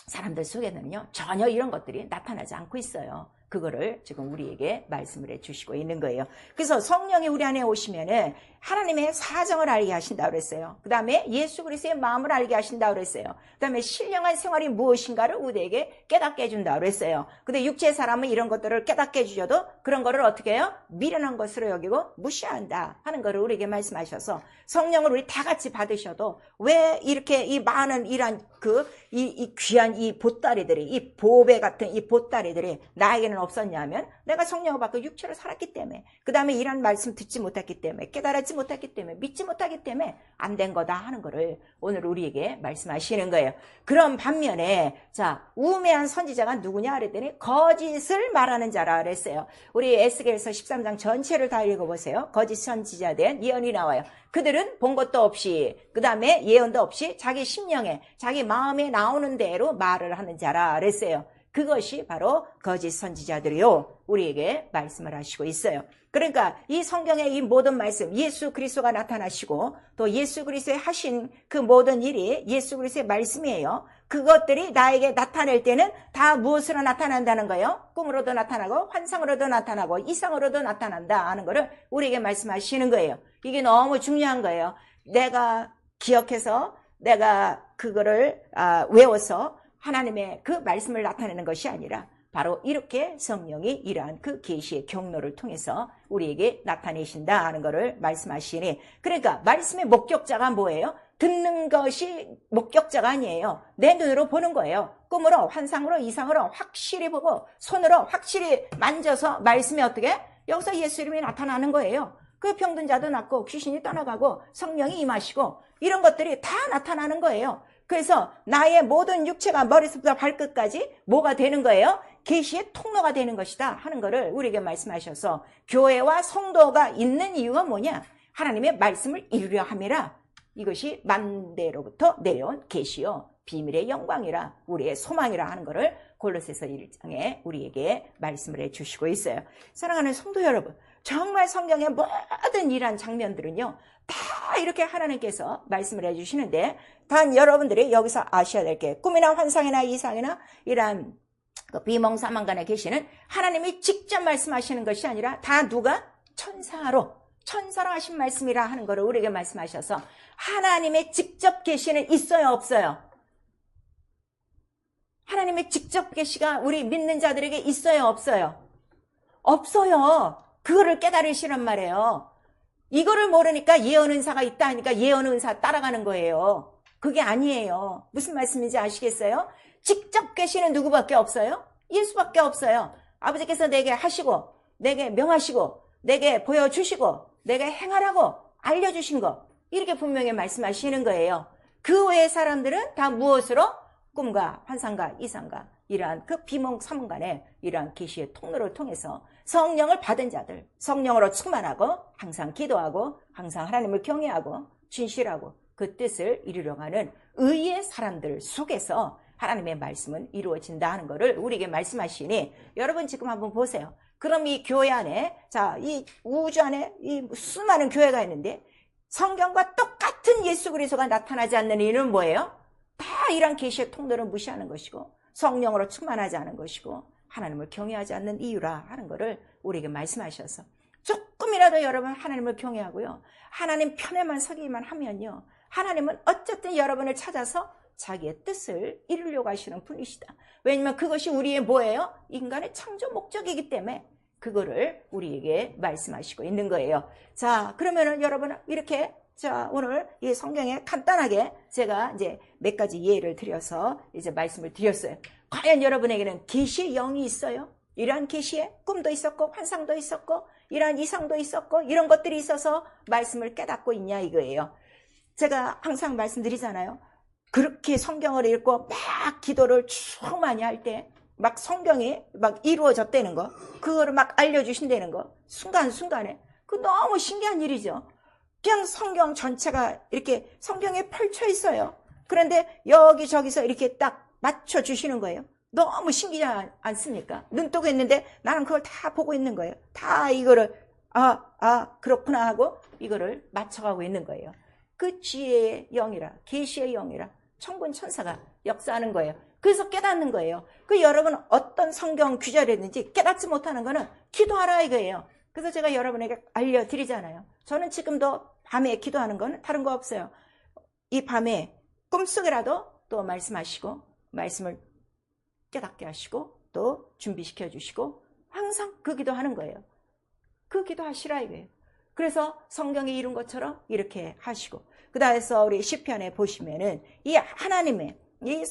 S1: 사람들 속에는요 전혀 이런 것들이 나타나지 않고 있어요. 그거를 지금 우리에게 말씀을 해주시고 있는 거예요. 그래서 성령이 우리 안에 오시면은 하나님의 사정을 알게 하신다고 그랬어요. 그 다음에 예수 그리스도의 마음을 알게 하신다고 그랬어요. 그 다음에 신령한 생활이 무엇인가를 우리에게 깨닫게 해준다고 그랬어요. 근데 육체의 사람은 이런 것들을 깨닫게 해주셔도 그런 거를 어떻게 해요? 미련한 것으로 여기고 무시한다 하는 거를 우리에게 말씀하셔서 성령을 우리 다 같이 받으셔도 왜 이렇게 이 많은 이런 이 귀한 이 보따리들이 이 보배 같은 이 보따리들이 나에게는 없었냐면 내가 성령을 받고 육체로 살았기 때문에 그 다음에 이런 말씀 듣지 못했기 때문에 깨달았지 못했기 때문에 믿지 못하기 때문에 안 된 거다 하는 거를 오늘 우리에게 말씀하시는 거예요. 그럼 반면에 자 우매한 선지자가 누구냐 그랬더니 거짓을 말하는 자라 그랬어요. 우리 에스겔서 13장 전체를 다 읽어보세요. 거짓 선지자에 대한 예언이 나와요. 그들은 본 것도 없이 그 다음에 예언도 없이 자기 심령에 자기 마음에 나오는 대로 말을 하는 자라 그랬어요. 그것이 바로 거짓 선지자들이요 우리에게 말씀을 하시고 있어요. 그러니까 이 성경의 이 모든 말씀 예수 그리스도가 나타나시고 또 예수 그리스도의 하신 그 모든 일이 예수 그리스도의 말씀이에요. 그것들이 나에게 나타낼 때는 다 무엇으로 나타난다는 거예요? 꿈으로도 나타나고 환상으로도 나타나고 이상으로도 나타난다 하는 거를 우리에게 말씀하시는 거예요. 이게 너무 중요한 거예요. 내가 기억해서 내가 그거를 외워서 하나님의 그 말씀을 나타내는 것이 아니라 바로 이렇게 성령이 이러한 그 계시의 경로를 통해서 우리에게 나타내신다 하는 것을 말씀하시니 그러니까 말씀의 목격자가 뭐예요? 듣는 것이 목격자가 아니에요. 내 눈으로 보는 거예요. 꿈으로 환상으로 이상으로 확실히 보고 손으로 확실히 만져서 말씀이 어떻게? 여기서 예수 이름이 나타나는 거예요. 그 병든 자도 낫고 귀신이 떠나가고 성령이 임하시고 이런 것들이 다 나타나는 거예요. 그래서 나의 모든 육체가 머리부터 발끝까지 뭐가 되는 거예요? 계시의 통로가 되는 것이다 하는 것을 우리에게 말씀하셔서 교회와 성도가 있는 이유가 뭐냐? 하나님의 말씀을 이루려 함이라. 이것이 만대로부터 내려온 계시요 비밀의 영광이라 우리의 소망이라 하는 것을 골로새서 1장에 우리에게 말씀을 해주시고 있어요. 사랑하는 성도 여러분, 정말 성경의 모든 이러한 장면들은요 다 이렇게 하나님께서 말씀을 해주시는데 단 여러분들이 여기서 아셔야 될 게 꿈이나 환상이나 이상이나 이러한 비몽사몽간에 계시는 하나님이 직접 말씀하시는 것이 아니라 다 누가? 천사로 하신 말씀이라 하는 것을 우리에게 말씀하셔서 하나님의 직접 계시는 있어요 없어요? 하나님의 직접 계시가 우리 믿는 자들에게 있어요, 없어요? 없어요. 그거를 깨달으시란 말이에요. 이거를 모르니까 예언 은사가 있다 하니까 예언 은사 따라가는 거예요. 그게 아니에요. 무슨 말씀인지 아시겠어요? 직접 계시는 누구밖에 없어요? 예수밖에 없어요. 아버지께서 내게 하시고, 내게 명하시고, 내게 보여주시고, 내게 행하라고 알려주신 거, 이렇게 분명히 말씀하시는 거예요. 그 외의 사람들은 다 무엇으로? 꿈과 환상과 이상과 이러한 그 비몽사몽간에 이러한 계시의 통로를 통해서 성령을 받은 자들, 성령으로 충만하고 항상 기도하고 항상 하나님을 경외하고 진실하고 그 뜻을 이루려고 하는 의의 사람들 속에서 하나님의 말씀은 이루어진다 하는 것을 우리에게 말씀하시니, 여러분 지금 한번 보세요. 그럼 이 교회 안에, 자, 이 우주 안에 이 수많은 교회가 있는데 성경과 똑같은 예수 그리스도가 나타나지 않는 이유는 뭐예요? 다 이런 계시의 통로를 무시하는 것이고 성령으로 충만하지 않은 것이고 하나님을 경외하지 않는 이유라 하는 것을 우리에게 말씀하셔서, 조금이라도 여러분 하나님을 경외하고요, 하나님 편에만 서기만 하면요, 하나님은 어쨌든 여러분을 찾아서 자기의 뜻을 이루려고 하시는 분이시다. 왜냐면 그것이 우리의 뭐예요? 인간의 창조 목적이기 때문에 그거를 우리에게 말씀하시고 있는 거예요. 자, 그러면은 여러분 이렇게, 자, 오늘 이 성경에 간단하게 제가 이제 몇 가지 예를 드려서 이제 말씀을 드렸어요. 과연 여러분에게는 계시의 영이 있어요? 이러한 계시에 꿈도 있었고 환상도 있었고 이러한 이상도 있었고 이런 것들이 있어서 말씀을 깨닫고 있냐 이거예요. 제가 항상 말씀드리잖아요. 그렇게 성경을 읽고 막 기도를 쭉 많이 할 때 막 성경이 막 이루어졌다는 거, 그거를 막 알려주신다는 거, 순간순간에 그 너무 신기한 일이죠. 그냥 성경 전체가 이렇게 성경에 펼쳐 있어요. 그런데 여기저기서 이렇게 딱 맞춰주시는 거예요. 너무 신기하지 않습니까? 눈 뜨고 있는데 나는 그걸 다 보고 있는 거예요. 다 이거를 그렇구나 하고 이거를 맞춰가고 있는 거예요. 그 지혜의 영이라, 계시의 영이라 천군 천사가 역사하는 거예요. 그래서 깨닫는 거예요. 그 여러분 어떤 성경 규절이 있는지 깨닫지 못하는 거는 기도하라 이거예요. 그래서 제가 여러분에게 알려드리잖아요. 저는 지금도 밤에 기도하는 건 다른 거 없어요. 이 밤에 꿈속이라도 또 말씀하시고 말씀을 깨닫게 하시고 또 준비시켜 주시고 항상 그 기도하는 거예요. 그 기도하시라 이거예요. 그래서 성경에 이룬 것처럼 이렇게 하시고, 그 다음에서 우리 시편에 보시면은 이 하나님의 이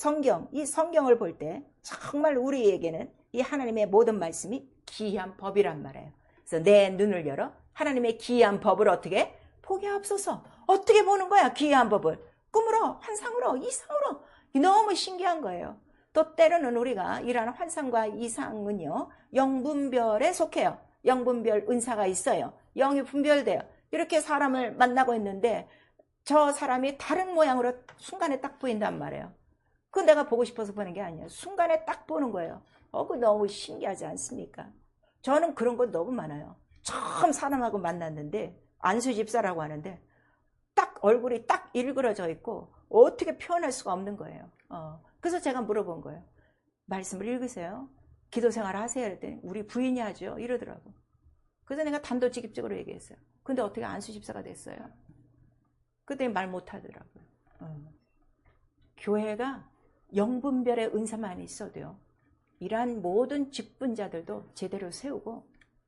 S1: 성경을 볼 때 정말 우리에게는 이 하나님의 모든 말씀이 기이한 법이란 말이에요. 그래서 내 눈을 열어 하나님의 기이한 법을 어떻게 보게 하옵소서. 어떻게 보는 거야 기이한 법을? 꿈으로, 환상으로, 이상으로. 너무 신기한 거예요. 또 때로는 우리가 이러한 환상과 이상은요, 영분별에 속해요. 영분별 은사가 있어요. 영이 분별돼요. 이렇게 사람을 만나고 있는데 저 사람이 다른 모양으로 순간에 딱 보인단 말이에요. 그건 내가 보고 싶어서 보는 게 아니에요. 순간에 딱 보는 거예요. 그거 너무 신기하지 않습니까? 저는 그런 거 너무 많아요. 처음 사람하고 만났는데 안수 집사라고 하는데 딱 얼굴이 딱 일그러져 있고 어떻게 표현할 수가 없는 거예요. 그래서 제가 물어본 거예요. 말씀을 읽으세요? 기도 생활 하세요? 그랬더니 우리 부인이 하죠. 이러더라고. 그래서 내가 단도직입적으로 얘기했어요. 근데 어떻게 안수 집사가 됐어요? 그때 말 못하더라고요. 교회가 영분별의 은사만 있어도요, 이러한 모든 직분자들도 제대로 세우고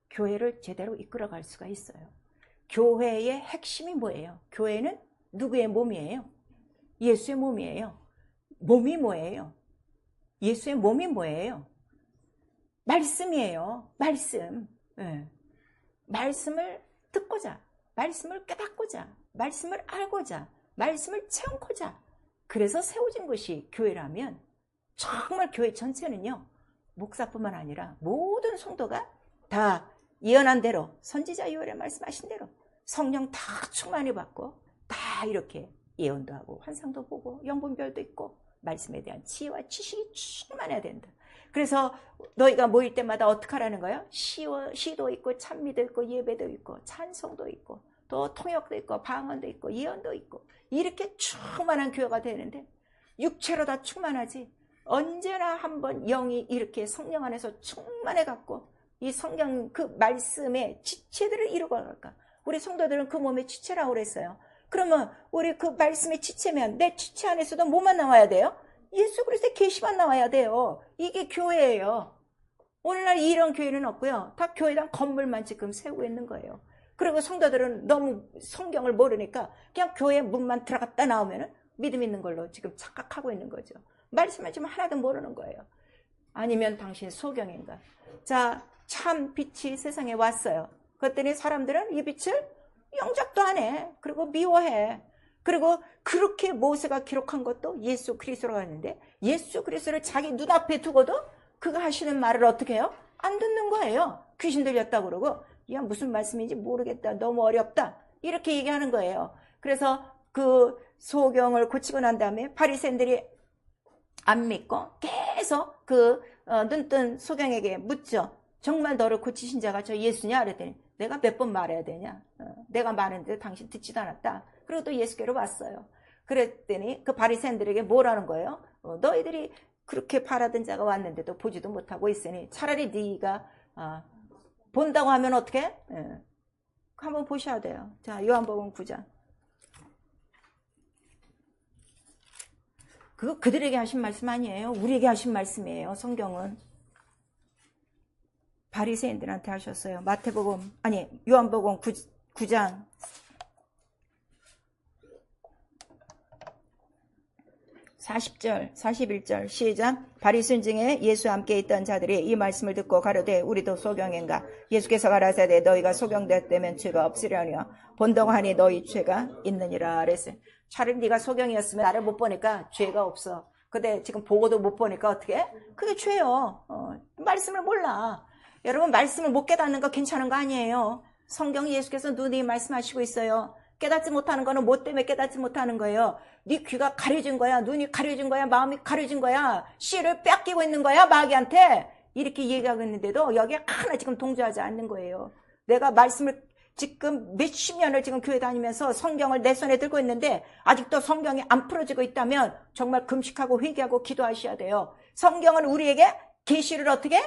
S1: 교회를 제대로 이끌어갈 수가 있어요. 교회의 핵심이 뭐예요? 교회는 누구의 몸이에요? 예수의 몸이에요. 몸이 뭐예요? 예수의 몸이 뭐예요? 말씀이에요. 말씀. 네. 말씀을 듣고자, 말씀을 깨닫고자, 말씀을 알고자, 말씀을 체험코자, 그래서 세워진 것이 교회라면 정말 교회 전체는요, 목사뿐만 아니라 모든 성도가 다 예언한 대로, 선지자 요엘에 말씀하신 대로 성령 다 충만히 받고 다 이렇게 예언도 하고 환상도 보고 영분별도 있고 말씀에 대한 지혜와 지식이 충만해야 된다. 그래서 너희가 모일 때마다 어떻게 하라는 거예요? 시도 있고 찬미도 있고 예배도 있고 찬송도 있고 또 통역도 있고 방언도 있고 예언도 있고 이렇게 충만한 교회가 되는데 육체로 다 충만하지 언제나 한번 영이 이렇게 성령 안에서 충만해 갖고 이 성경 그 말씀의 지체들을 이루고 갈까? 우리 성도들은 그 몸의 지체라고 그랬어요. 그러면 우리 그 말씀의 지체면 내 지체 안에서도 뭐만 나와야 돼요? 예수 그리스도의 계시만 나와야 돼요. 이게 교회예요. 오늘날 이런 교회는 없고요. 다 교회당 건물만 지금 세우고 있는 거예요. 그리고 성도들은 너무 성경을 모르니까 그냥 교회 문만 들어갔다 나오면 믿음 있는 걸로 지금 착각하고 있는 거죠. 말씀을 지금 하나도 모르는 거예요. 아니면 당신 소경인가? 자, 참 빛이 세상에 왔어요. 그랬더니 사람들은 이 빛을 영접도 안 해. 그리고 미워해. 그리고 그렇게 모세가 기록한 것도 예수 그리스도라고 하는데 예수 그리스도를 자기 눈앞에 두고도 그가 하시는 말을 어떻게 해요? 안 듣는 거예요. 귀신 들렸다고 그러고 야 무슨 말씀인지 모르겠다. 너무 어렵다. 이렇게 얘기하는 거예요. 그래서 그 소경을 고치고 난 다음에 바리새인들이 안 믿고 계속 그 눈뜬 소경에게 묻죠. 정말 너를 고치신 자가 저 예수냐? 그랬더니 내가 몇 번 말해야 되냐? 내가 말했는데 당신 듣지도 않았다. 그리고 또 예수께로 왔어요. 그랬더니 그 바리새인들에게 뭐라는 거예요? 너희들이 그렇게 바라던 자가 왔는데도 보지도 못하고 있으니 차라리 네가 본다고 하면 어떻게? 한번 보셔야 돼요. 자, 요한복음 9장. 그거 그들에게 하신 말씀 아니에요. 우리에게 하신 말씀이에요. 성경은. 바리새인들한테 하셨어요. 요한복음 9장 40절 41절 시작. 바리새인 중에 예수와 함께 있던 자들이 이 말씀을 듣고 가로되 우리도 소경인가? 예수께서 가라사대 너희가 소경되었다면 죄가 없으려니와 본다고 하니 너희 죄가 있느니라 그랬어요. 차라리 네가 소경이었으면 나를 못 보니까 죄가 없어. 근데 지금 보고도 못 보니까 어떻게? 그게 죄요. 말씀을 몰라. 여러분 말씀을 못 깨닫는 거 괜찮은 거 아니에요. 성경 예수께서 눈이 말씀하시고 있어요. 깨닫지 못하는 거는 뭐 때문에 깨닫지 못하는 거예요. 네 귀가 가려진 거야. 눈이 가려진 거야. 마음이 가려진 거야. 씨를 뺏기고 있는 거야. 마귀한테. 이렇게 얘기하고 있는데도 여기에 하나 지금 동조하지 않는 거예요. 내가 말씀을 지금 몇십 년을 지금 교회 다니면서 성경을 내 손에 들고 있는데 아직도 성경이 안 풀어지고 있다면 정말 금식하고 회개하고 기도하셔야 돼요. 성경은 우리에게 계시를 어떻게?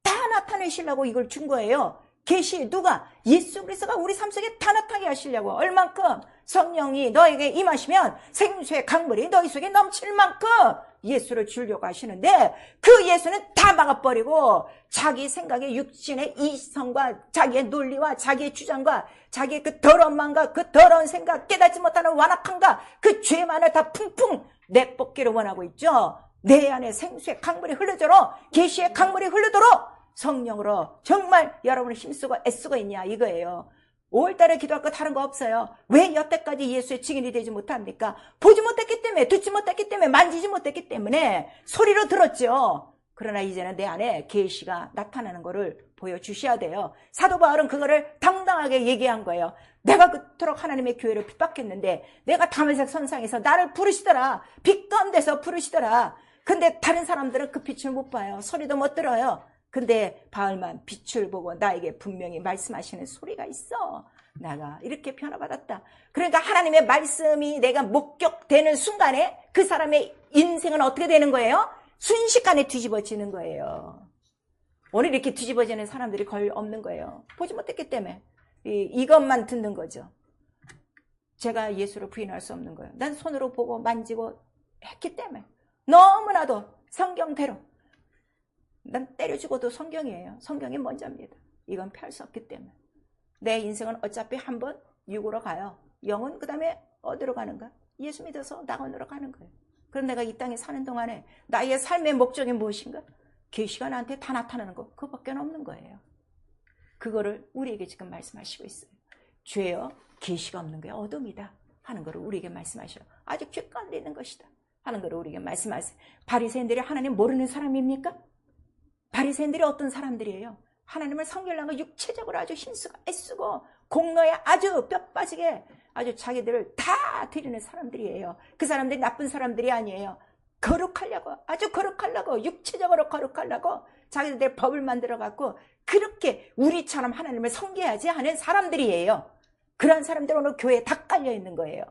S1: 다 나타내시려고 이걸 준 거예요. 계시 누가? 예수 그리스도가 우리 삶 속에 다 나타나게 하시려고. 얼만큼? 성령이 너에게 임하시면 생수의 강물이 너희 속에 넘칠 만큼 예수를 주려고 하시는데 그 예수는 다 막아버리고 자기 생각의 육신의 이성과 자기의 논리와 자기의 주장과 자기의 그 더러운 마음과 그 더러운 생각 깨닫지 못하는 완악함과 그 죄만을 다 풍풍 내뻗기를 원하고 있죠. 내 안에 생수의 강물이 흘러도록 계시의 강물이 흘러도록 성령으로 정말 여러분을 힘쓰고 애쓰고 있냐 이거예요. 5월달에 기도할 거 다른 거 없어요. 왜 여태까지 예수의 증인이 되지 못합니까? 보지 못했기 때문에, 듣지 못했기 때문에, 만지지 못했기 때문에 소리로 들었죠. 그러나 이제는 내 안에 계시가 나타나는 거를 보여주셔야 돼요. 사도 바울은 그거를 당당하게 얘기한 거예요. 내가 그토록 하나님의 교회를 핍박했는데 내가 다메섹 선상에서 나를 부르시더라. 빛 가운데서 부르시더라. 근데 다른 사람들은 그 빛을 못 봐요. 소리도 못 들어요. 근데 바울만 빛을 보고 나에게 분명히 말씀하시는 소리가 있어. 내가 이렇게 변화받았다. 그러니까 하나님의 말씀이 내가 목격되는 순간에 그 사람의 인생은 어떻게 되는 거예요? 순식간에 뒤집어지는 거예요. 오늘 이렇게 뒤집어지는 사람들이 거의 없는 거예요. 보지 못했기 때문에. 이것만 듣는 거죠. 제가 예수를 부인할 수 없는 거예요. 난 손으로 보고 만지고 했기 때문에. 너무나도 성경대로. 난 때려 죽어도 성경이에요. 성경이 먼저입니다. 이건 피할 수 없기 때문에. 내 인생은 어차피 한번 육으로 가요. 영은 그 다음에 어디로 가는가? 예수 믿어서 낙원으로 가는 거예요. 그럼 내가 이 땅에 사는 동안에 나의 삶의 목적이 무엇인가? 계시가 나한테 다 나타나는 거 그거밖에 없는 거예요. 그거를 우리에게 지금 말씀하시고 있어요. 죄여 계시가 없는 게 어둠이다 하는 거를 우리에게 말씀하셔요. 아직 죄 가운데 있는 것이다 하는 거를 우리에게 말씀하세요. 바리새인들이 하나님 모르는 사람입니까? 바리새인들이 어떤 사람들이에요? 하나님을 섬기려고 육체적으로 아주 힘쓰고 애쓰고 공로에 아주 뼈 빠지게 아주 자기들을 다 드리는 사람들이에요. 그 사람들이 나쁜 사람들이 아니에요. 거룩하려고 아주 거룩하려고 육체적으로 거룩하려고 자기들 법을 만들어 갖고 그렇게 우리처럼 하나님을 섬겨야지 하는 사람들이에요. 그런 사람들 오늘 교회에 다 깔려 있는 거예요.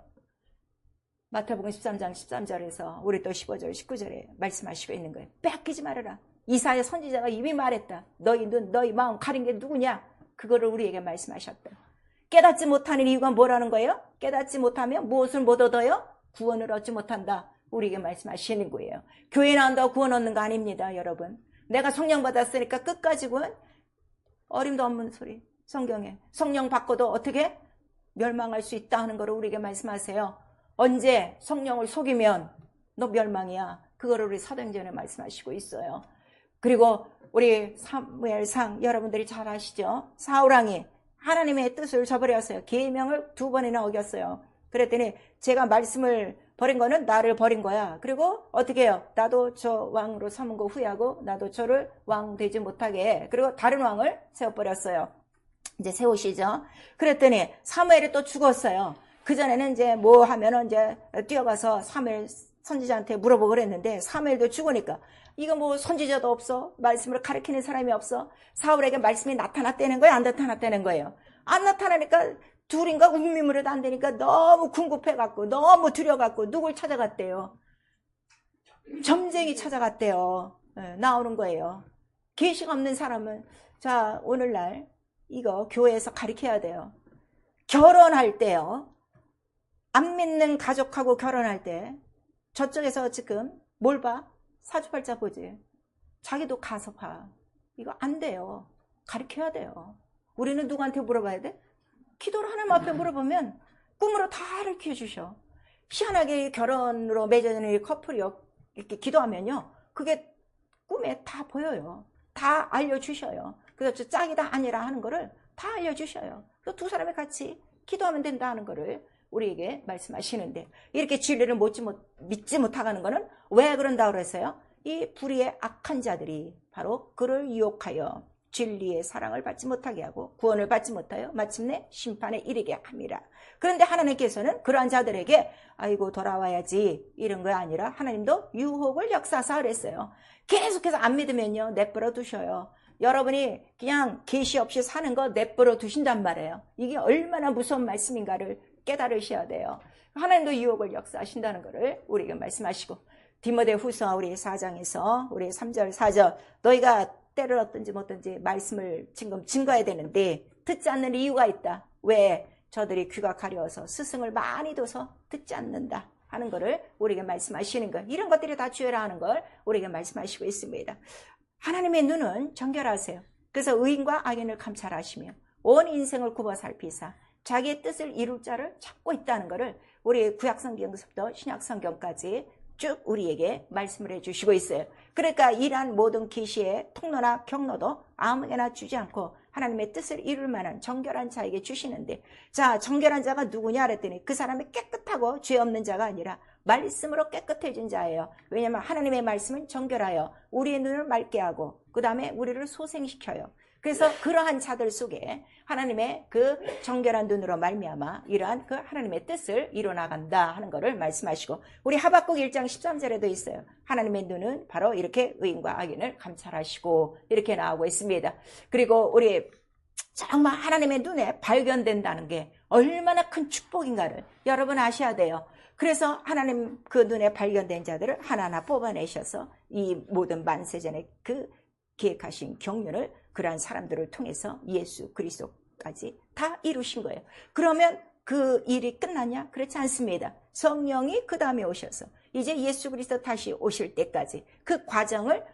S1: 마태복음 13장 13절에서 우리 또 15절 19절에 말씀하시고 있는 거예요. 빼앗기지 말아라. 이사야 선지자가 이미 말했다. 너희 눈 너희 마음 가린 게 누구냐? 그거를 우리에게 말씀하셨다. 깨닫지 못하는 이유가 뭐라는 거예요? 깨닫지 못하면 무엇을 못 얻어요? 구원을 얻지 못한다. 우리에게 말씀하시는 거예요. 교회 나온다고 구원 얻는 거 아닙니다, 여러분. 내가 성령 받았으니까 끝까지 구원? 어림도 없는 소리. 성경에 성령 받고도 어떻게 멸망할 수 있다 하는 거를 우리에게 말씀하세요. 언제 성령을 속이면 너 멸망이야. 그거를 우리 사도행전에 말씀하시고 있어요. 그리고 우리 사무엘상 여러분들이 잘 아시죠? 사울왕이 하나님의 뜻을 저버렸어요. 계명을 2번이나 어겼어요. 그랬더니 제가 말씀을 버린 거는 나를 버린 거야. 그리고 어떻게 해요? 나도 저 왕으로 삼은 거 후회하고 나도 저를 왕 되지 못하게 해. 그리고 다른 왕을 세워버렸어요. 이제 세우시죠. 그랬더니 사무엘이 또 죽었어요. 그전에는 이제 뭐 하면은 이제 뛰어가서 사무엘 선지자한테 물어보고 그랬는데 사무엘도 죽으니까 이거 뭐 선지자도 없어. 말씀을 가르치는 사람이 없어. 사울에게 말씀이 나타났다는 거예요? 안 나타났다는 거예요? 안 나타나니까 둘인가 운미물에도 안 되니까 너무 궁급해갖고 너무 두려워갖고 누굴 찾아갔대요? 점쟁이 찾아갔대요. 나오는 거예요. 계시가 없는 사람은 자 오늘날 이거 교회에서 가르쳐야 돼요. 결혼할 때요. 안 믿는 가족하고 결혼할 때 저쪽에서 지금 뭘 봐? 사주팔자 보지. 자기도 가서 봐. 이거 안 돼요. 가르쳐야 돼요. 우리는 누구한테 물어봐야 돼? 기도를 하나님 앞에 물어보면 꿈으로 다 가르쳐 주셔. 희한하게 결혼으로 맺어지는 커플이 이렇게 기도하면요. 그게 꿈에 다 보여요. 다 알려주셔요. 그래서 짝이다 아니라 하는 거를 다 알려주셔요. 그래서 두 사람이 같이 기도하면 된다 하는 거를 우리에게 말씀하시는데 이렇게 진리를 믿지 못하는 거는 왜 그런다 그랬어요? 이 불의의 악한 자들이 바로 그를 유혹하여 진리의 사랑을 받지 못하게 하고 구원을 받지 못하여 마침내 심판에 이르게 합니다. 그런데 하나님께서는 그러한 자들에게 아이고 돌아와야지 이런 거 아니라 하나님도 유혹을 역사하사 그랬어요. 계속해서 안 믿으면요 내버려 두셔요. 여러분이 그냥 계시 없이 사는 거 내버려 두신단 말이에요. 이게 얼마나 무서운 말씀인가를 깨달으셔야 돼요. 하나님도 유혹을 역사하신다는 것을 우리에게 말씀하시고 디모데후서 우리 4장에서 우리 3절 4절 너희가 때를 얻든지 못든지 말씀을 지금 증거해야 되는데 듣지 않는 이유가 있다. 왜? 저들이 귀가 가려워서 스승을 많이 둬서 듣지 않는다 하는 것을 우리에게 말씀하시는 것. 이런 것들이 다 주의라 하는 걸 우리에게 말씀하시고 있습니다. 하나님의 눈은 정결하세요. 그래서 의인과 악인을 감찰하시며 온 인생을 굽어 살피사 자기의 뜻을 이룰 자를 찾고 있다는 것을 우리 구약성경부터 신약성경까지 쭉 우리에게 말씀을 해주시고 있어요. 그러니까 이러한 모든 계시의 통로나 경로도 아무에게나 주지 않고 하나님의 뜻을 이룰 만한 정결한 자에게 주시는데 자 정결한 자가 누구냐 그랬더니 그 사람이 깨끗하고 죄 없는 자가 아니라 말씀으로 깨끗해진 자예요. 왜냐하면 하나님의 말씀은 정결하여 우리의 눈을 맑게 하고 그 다음에 우리를 소생시켜요. 그래서 그러한 자들 속에 하나님의 그 정결한 눈으로 말미암아 이러한 그 하나님의 뜻을 이뤄나간다 하는 것을 말씀하시고 우리 하박국 1장 13절에도 있어요. 하나님의 눈은 바로 이렇게 의인과 악인을 감찰하시고 이렇게 나오고 있습니다. 그리고 우리 정말 하나님의 눈에 발견된다는 게 얼마나 큰 축복인가를 여러분 아셔야 돼요. 그래서 하나님 그 눈에 발견된 자들을 하나하나 뽑아내셔서 이 모든 만세전의 그 계획하신 경륜을 그러한 사람들을 통해서 예수 그리스도까지 다 이루신 거예요. 그러면 그 일이 끝났냐? 그렇지 않습니다. 성령이 그 다음에 오셔서 이제 예수 그리스도 다시 오실 때까지 그 과정을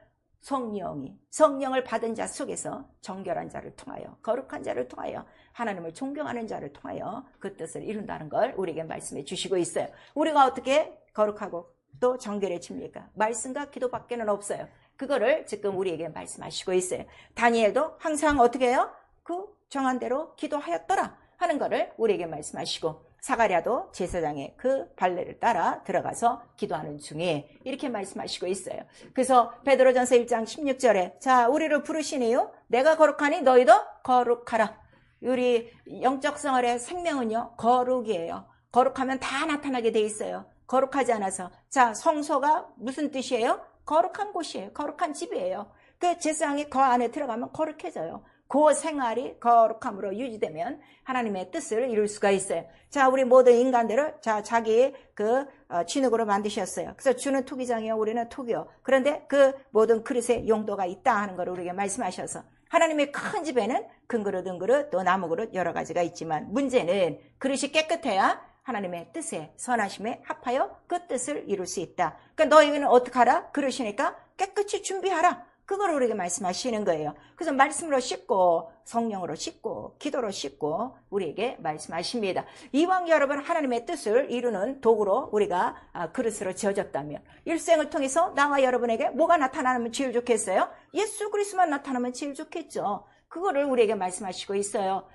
S1: 성령을 받은 자 속에서 정결한 자를 통하여 거룩한 자를 통하여 하나님을 존경하는 자를 통하여 그 뜻을 이룬다는 걸 우리에게 말씀해 주시고 있어요. 우리가 어떻게 거룩하고 또 정결해집니까? 말씀과 기도밖에는 없어요. 그거를 지금 우리에게 말씀하시고 있어요. 다니엘도 항상 어떻게 해요? 그 정한 대로 기도하였더라 하는 거를 우리에게 말씀하시고 사가랴도 제사장의 그 발례를 따라 들어가서 기도하는 중에 이렇게 말씀하시고 있어요. 그래서 베드로전서 1장 16절에 자 우리를 부르시니요 내가 거룩하니 너희도 거룩하라. 우리 영적 생활의 생명은요 거룩이에요. 거룩하면 다 나타나게 돼 있어요. 거룩하지 않아서 자 성소가 무슨 뜻이에요? 거룩한 곳이에요. 거룩한 집이에요. 그 제사장이 그 안에 들어가면 거룩해져요. 그 생활이 거룩함으로 유지되면 하나님의 뜻을 이룰 수가 있어요. 자, 우리 모든 인간들을 자기 그 진흙으로 만드셨어요. 그래서 주는 토기장이요, 우리는 토기요. 그런데 그 모든 그릇의 용도가 있다 하는 걸 우리에게 말씀하셔서 하나님의 큰 집에는 큰 그릇, 은 그릇, 또 나무 그릇 여러 가지가 있지만 문제는 그릇이 깨끗해야 하나님의 뜻에 선하심에 합하여 그 뜻을 이룰 수 있다. 그러니까 너희는 어떻게 하라? 그러시니까 깨끗이 준비하라. 그걸 우리에게 말씀하시는 거예요. 그래서 말씀으로 씻고 성령으로 씻고 기도로 씻고 우리에게 말씀하십니다. 이왕 여러분 하나님의 뜻을 이루는 도구로 우리가 그릇으로 지어졌다면 일생을 통해서 나와 여러분에게 뭐가 나타나면 제일 좋겠어요? 예수 그리스도만 나타나면 제일 좋겠죠. 그거를 우리에게 말씀하시고 있어요.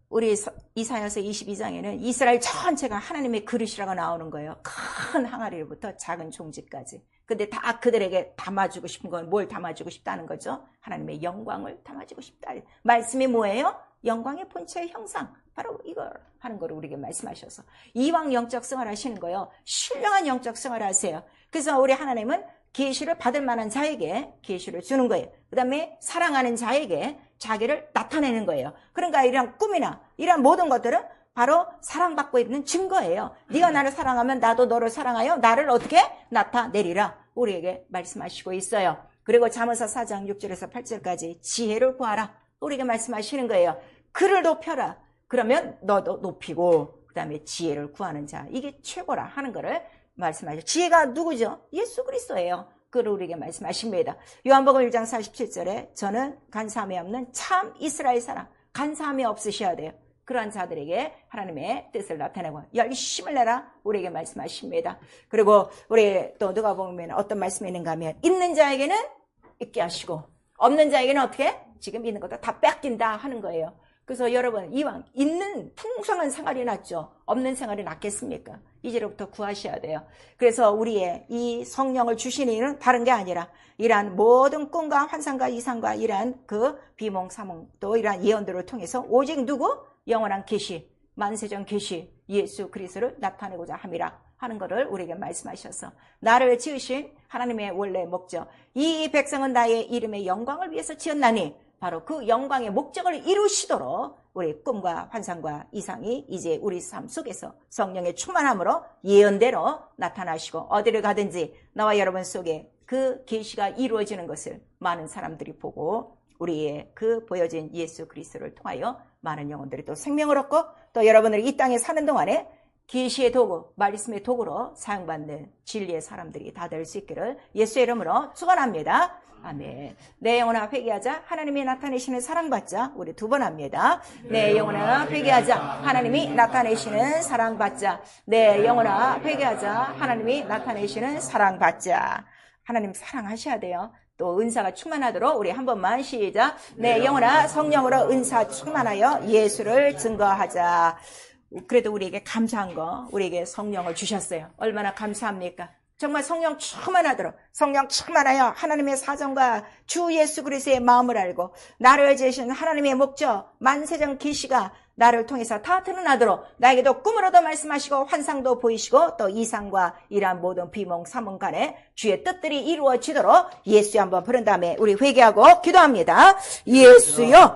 S1: 우리 이사야서 22장에는 이스라엘 전체가 하나님의 그릇이라고 나오는 거예요. 큰 항아리로부터 작은 종지까지. 근데 다 그들에게 담아주고 싶은 건 뭘 담아주고 싶다는 거죠? 하나님의 영광을 담아주고 싶다. 말씀이 뭐예요? 영광의 본체의 형상. 바로 이걸 하는 걸 우리에게 말씀하셔서 이왕 영적 생활 하시는 거예요. 신령한 영적 생활 하세요. 그래서 우리 하나님은 계시를 받을 만한 자에게 계시를 주는 거예요. 그 다음에 사랑하는 자에게 자기를 나타내는 거예요. 그러니까 이런 꿈이나 이런 모든 것들은 바로 사랑받고 있는 증거예요. 네가 나를 사랑하면 나도 너를 사랑하여 나를 어떻게 나타내리라 우리에게 말씀하시고 있어요. 그리고 잠언서 4장 6절에서 8절까지 지혜를 구하라 우리에게 말씀하시는 거예요. 그를 높여라. 그러면 너도 높이고 그 다음에 지혜를 구하는 자 이게 최고라 하는 거를 말씀하시죠. 지혜가 누구죠? 예수 그리스도예요. 그를 우리에게 말씀하십니다. 요한복음 1장 47절에 저는 간사함이 없는 참 이스라엘 사람 간사함이 없으셔야 돼요. 그러한 자들에게 하나님의 뜻을 나타내고 열심을 내라 우리에게 말씀하십니다. 그리고 우리 또 누가 보면 어떤 말씀이 있는가 하면 있는 자에게는 있게 하시고 없는 자에게는 어떻게? 지금 있는 것도 다 뺏긴다 하는 거예요. 그래서 여러분 이왕 있는 풍성한 생활이 낫죠. 없는 생활이 낫겠습니까? 이제로부터 구하셔야 돼요. 그래서 우리의 이 성령을 주신 이유는 다른 게 아니라 이러한 모든 꿈과 환상과 이상과 이러한 그 비몽사몽 또 이러한 예언들을 통해서 오직 누구? 영원한 계시, 만세전 계시 예수 그리스도를 나타내고자 함이라 하는 것을 우리에게 말씀하셔서 나를 지으신 하나님의 원래 목적 이 백성은 나의 이름의 영광을 위해서 지었나니 바로 그 영광의 목적을 이루시도록 우리 꿈과 환상과 이상이 이제 우리 삶 속에서 성령의 충만함으로 예언대로 나타나시고 어디를 가든지 나와 여러분 속에 그 계시가 이루어지는 것을 많은 사람들이 보고 우리의 그 보여진 예수 그리스도를 통하여 많은 영혼들이 또 생명을 얻고 또 여러분들이 이 땅에 사는 동안에 계시의 도구, 말씀의 도구로 사용받는 진리의 사람들이 다 될 수 있기를 예수의 이름으로 축원합니다. 아멘. 내 영혼아 회개하자. 하나님이 나타내시는 사랑받자. 우리 두 번 합니다. 내 영혼아 회개하자. 하나님이 나타내시는 사랑받자. 내 영혼아 회개하자. 하나님이 나타내시는 사랑받자. 하나님 사랑하셔야 돼요. 또 은사가 충만하도록 우리 한 번만 시작. 내 영혼아 성령으로 은사 충만하여 예수를 증거하자. 그래도 우리에게 감사한 거 우리에게 성령을 주셨어요. 얼마나 감사합니까? 정말 성령 충만하도록 성령 충만하여 하나님의 사정과 주 예수 그리스도의 마음을 알고 나를 지으신 하나님의 목적 만세전 계시가 나를 통해서 다 드러나도록 나에게도 꿈으로도 말씀하시고 환상도 보이시고 또 이상과 이러한 모든 비몽사몽 간에 주의 뜻들이 이루어지도록 예수에 한번 부른 다음에 우리 회개하고 기도합니다. 예수여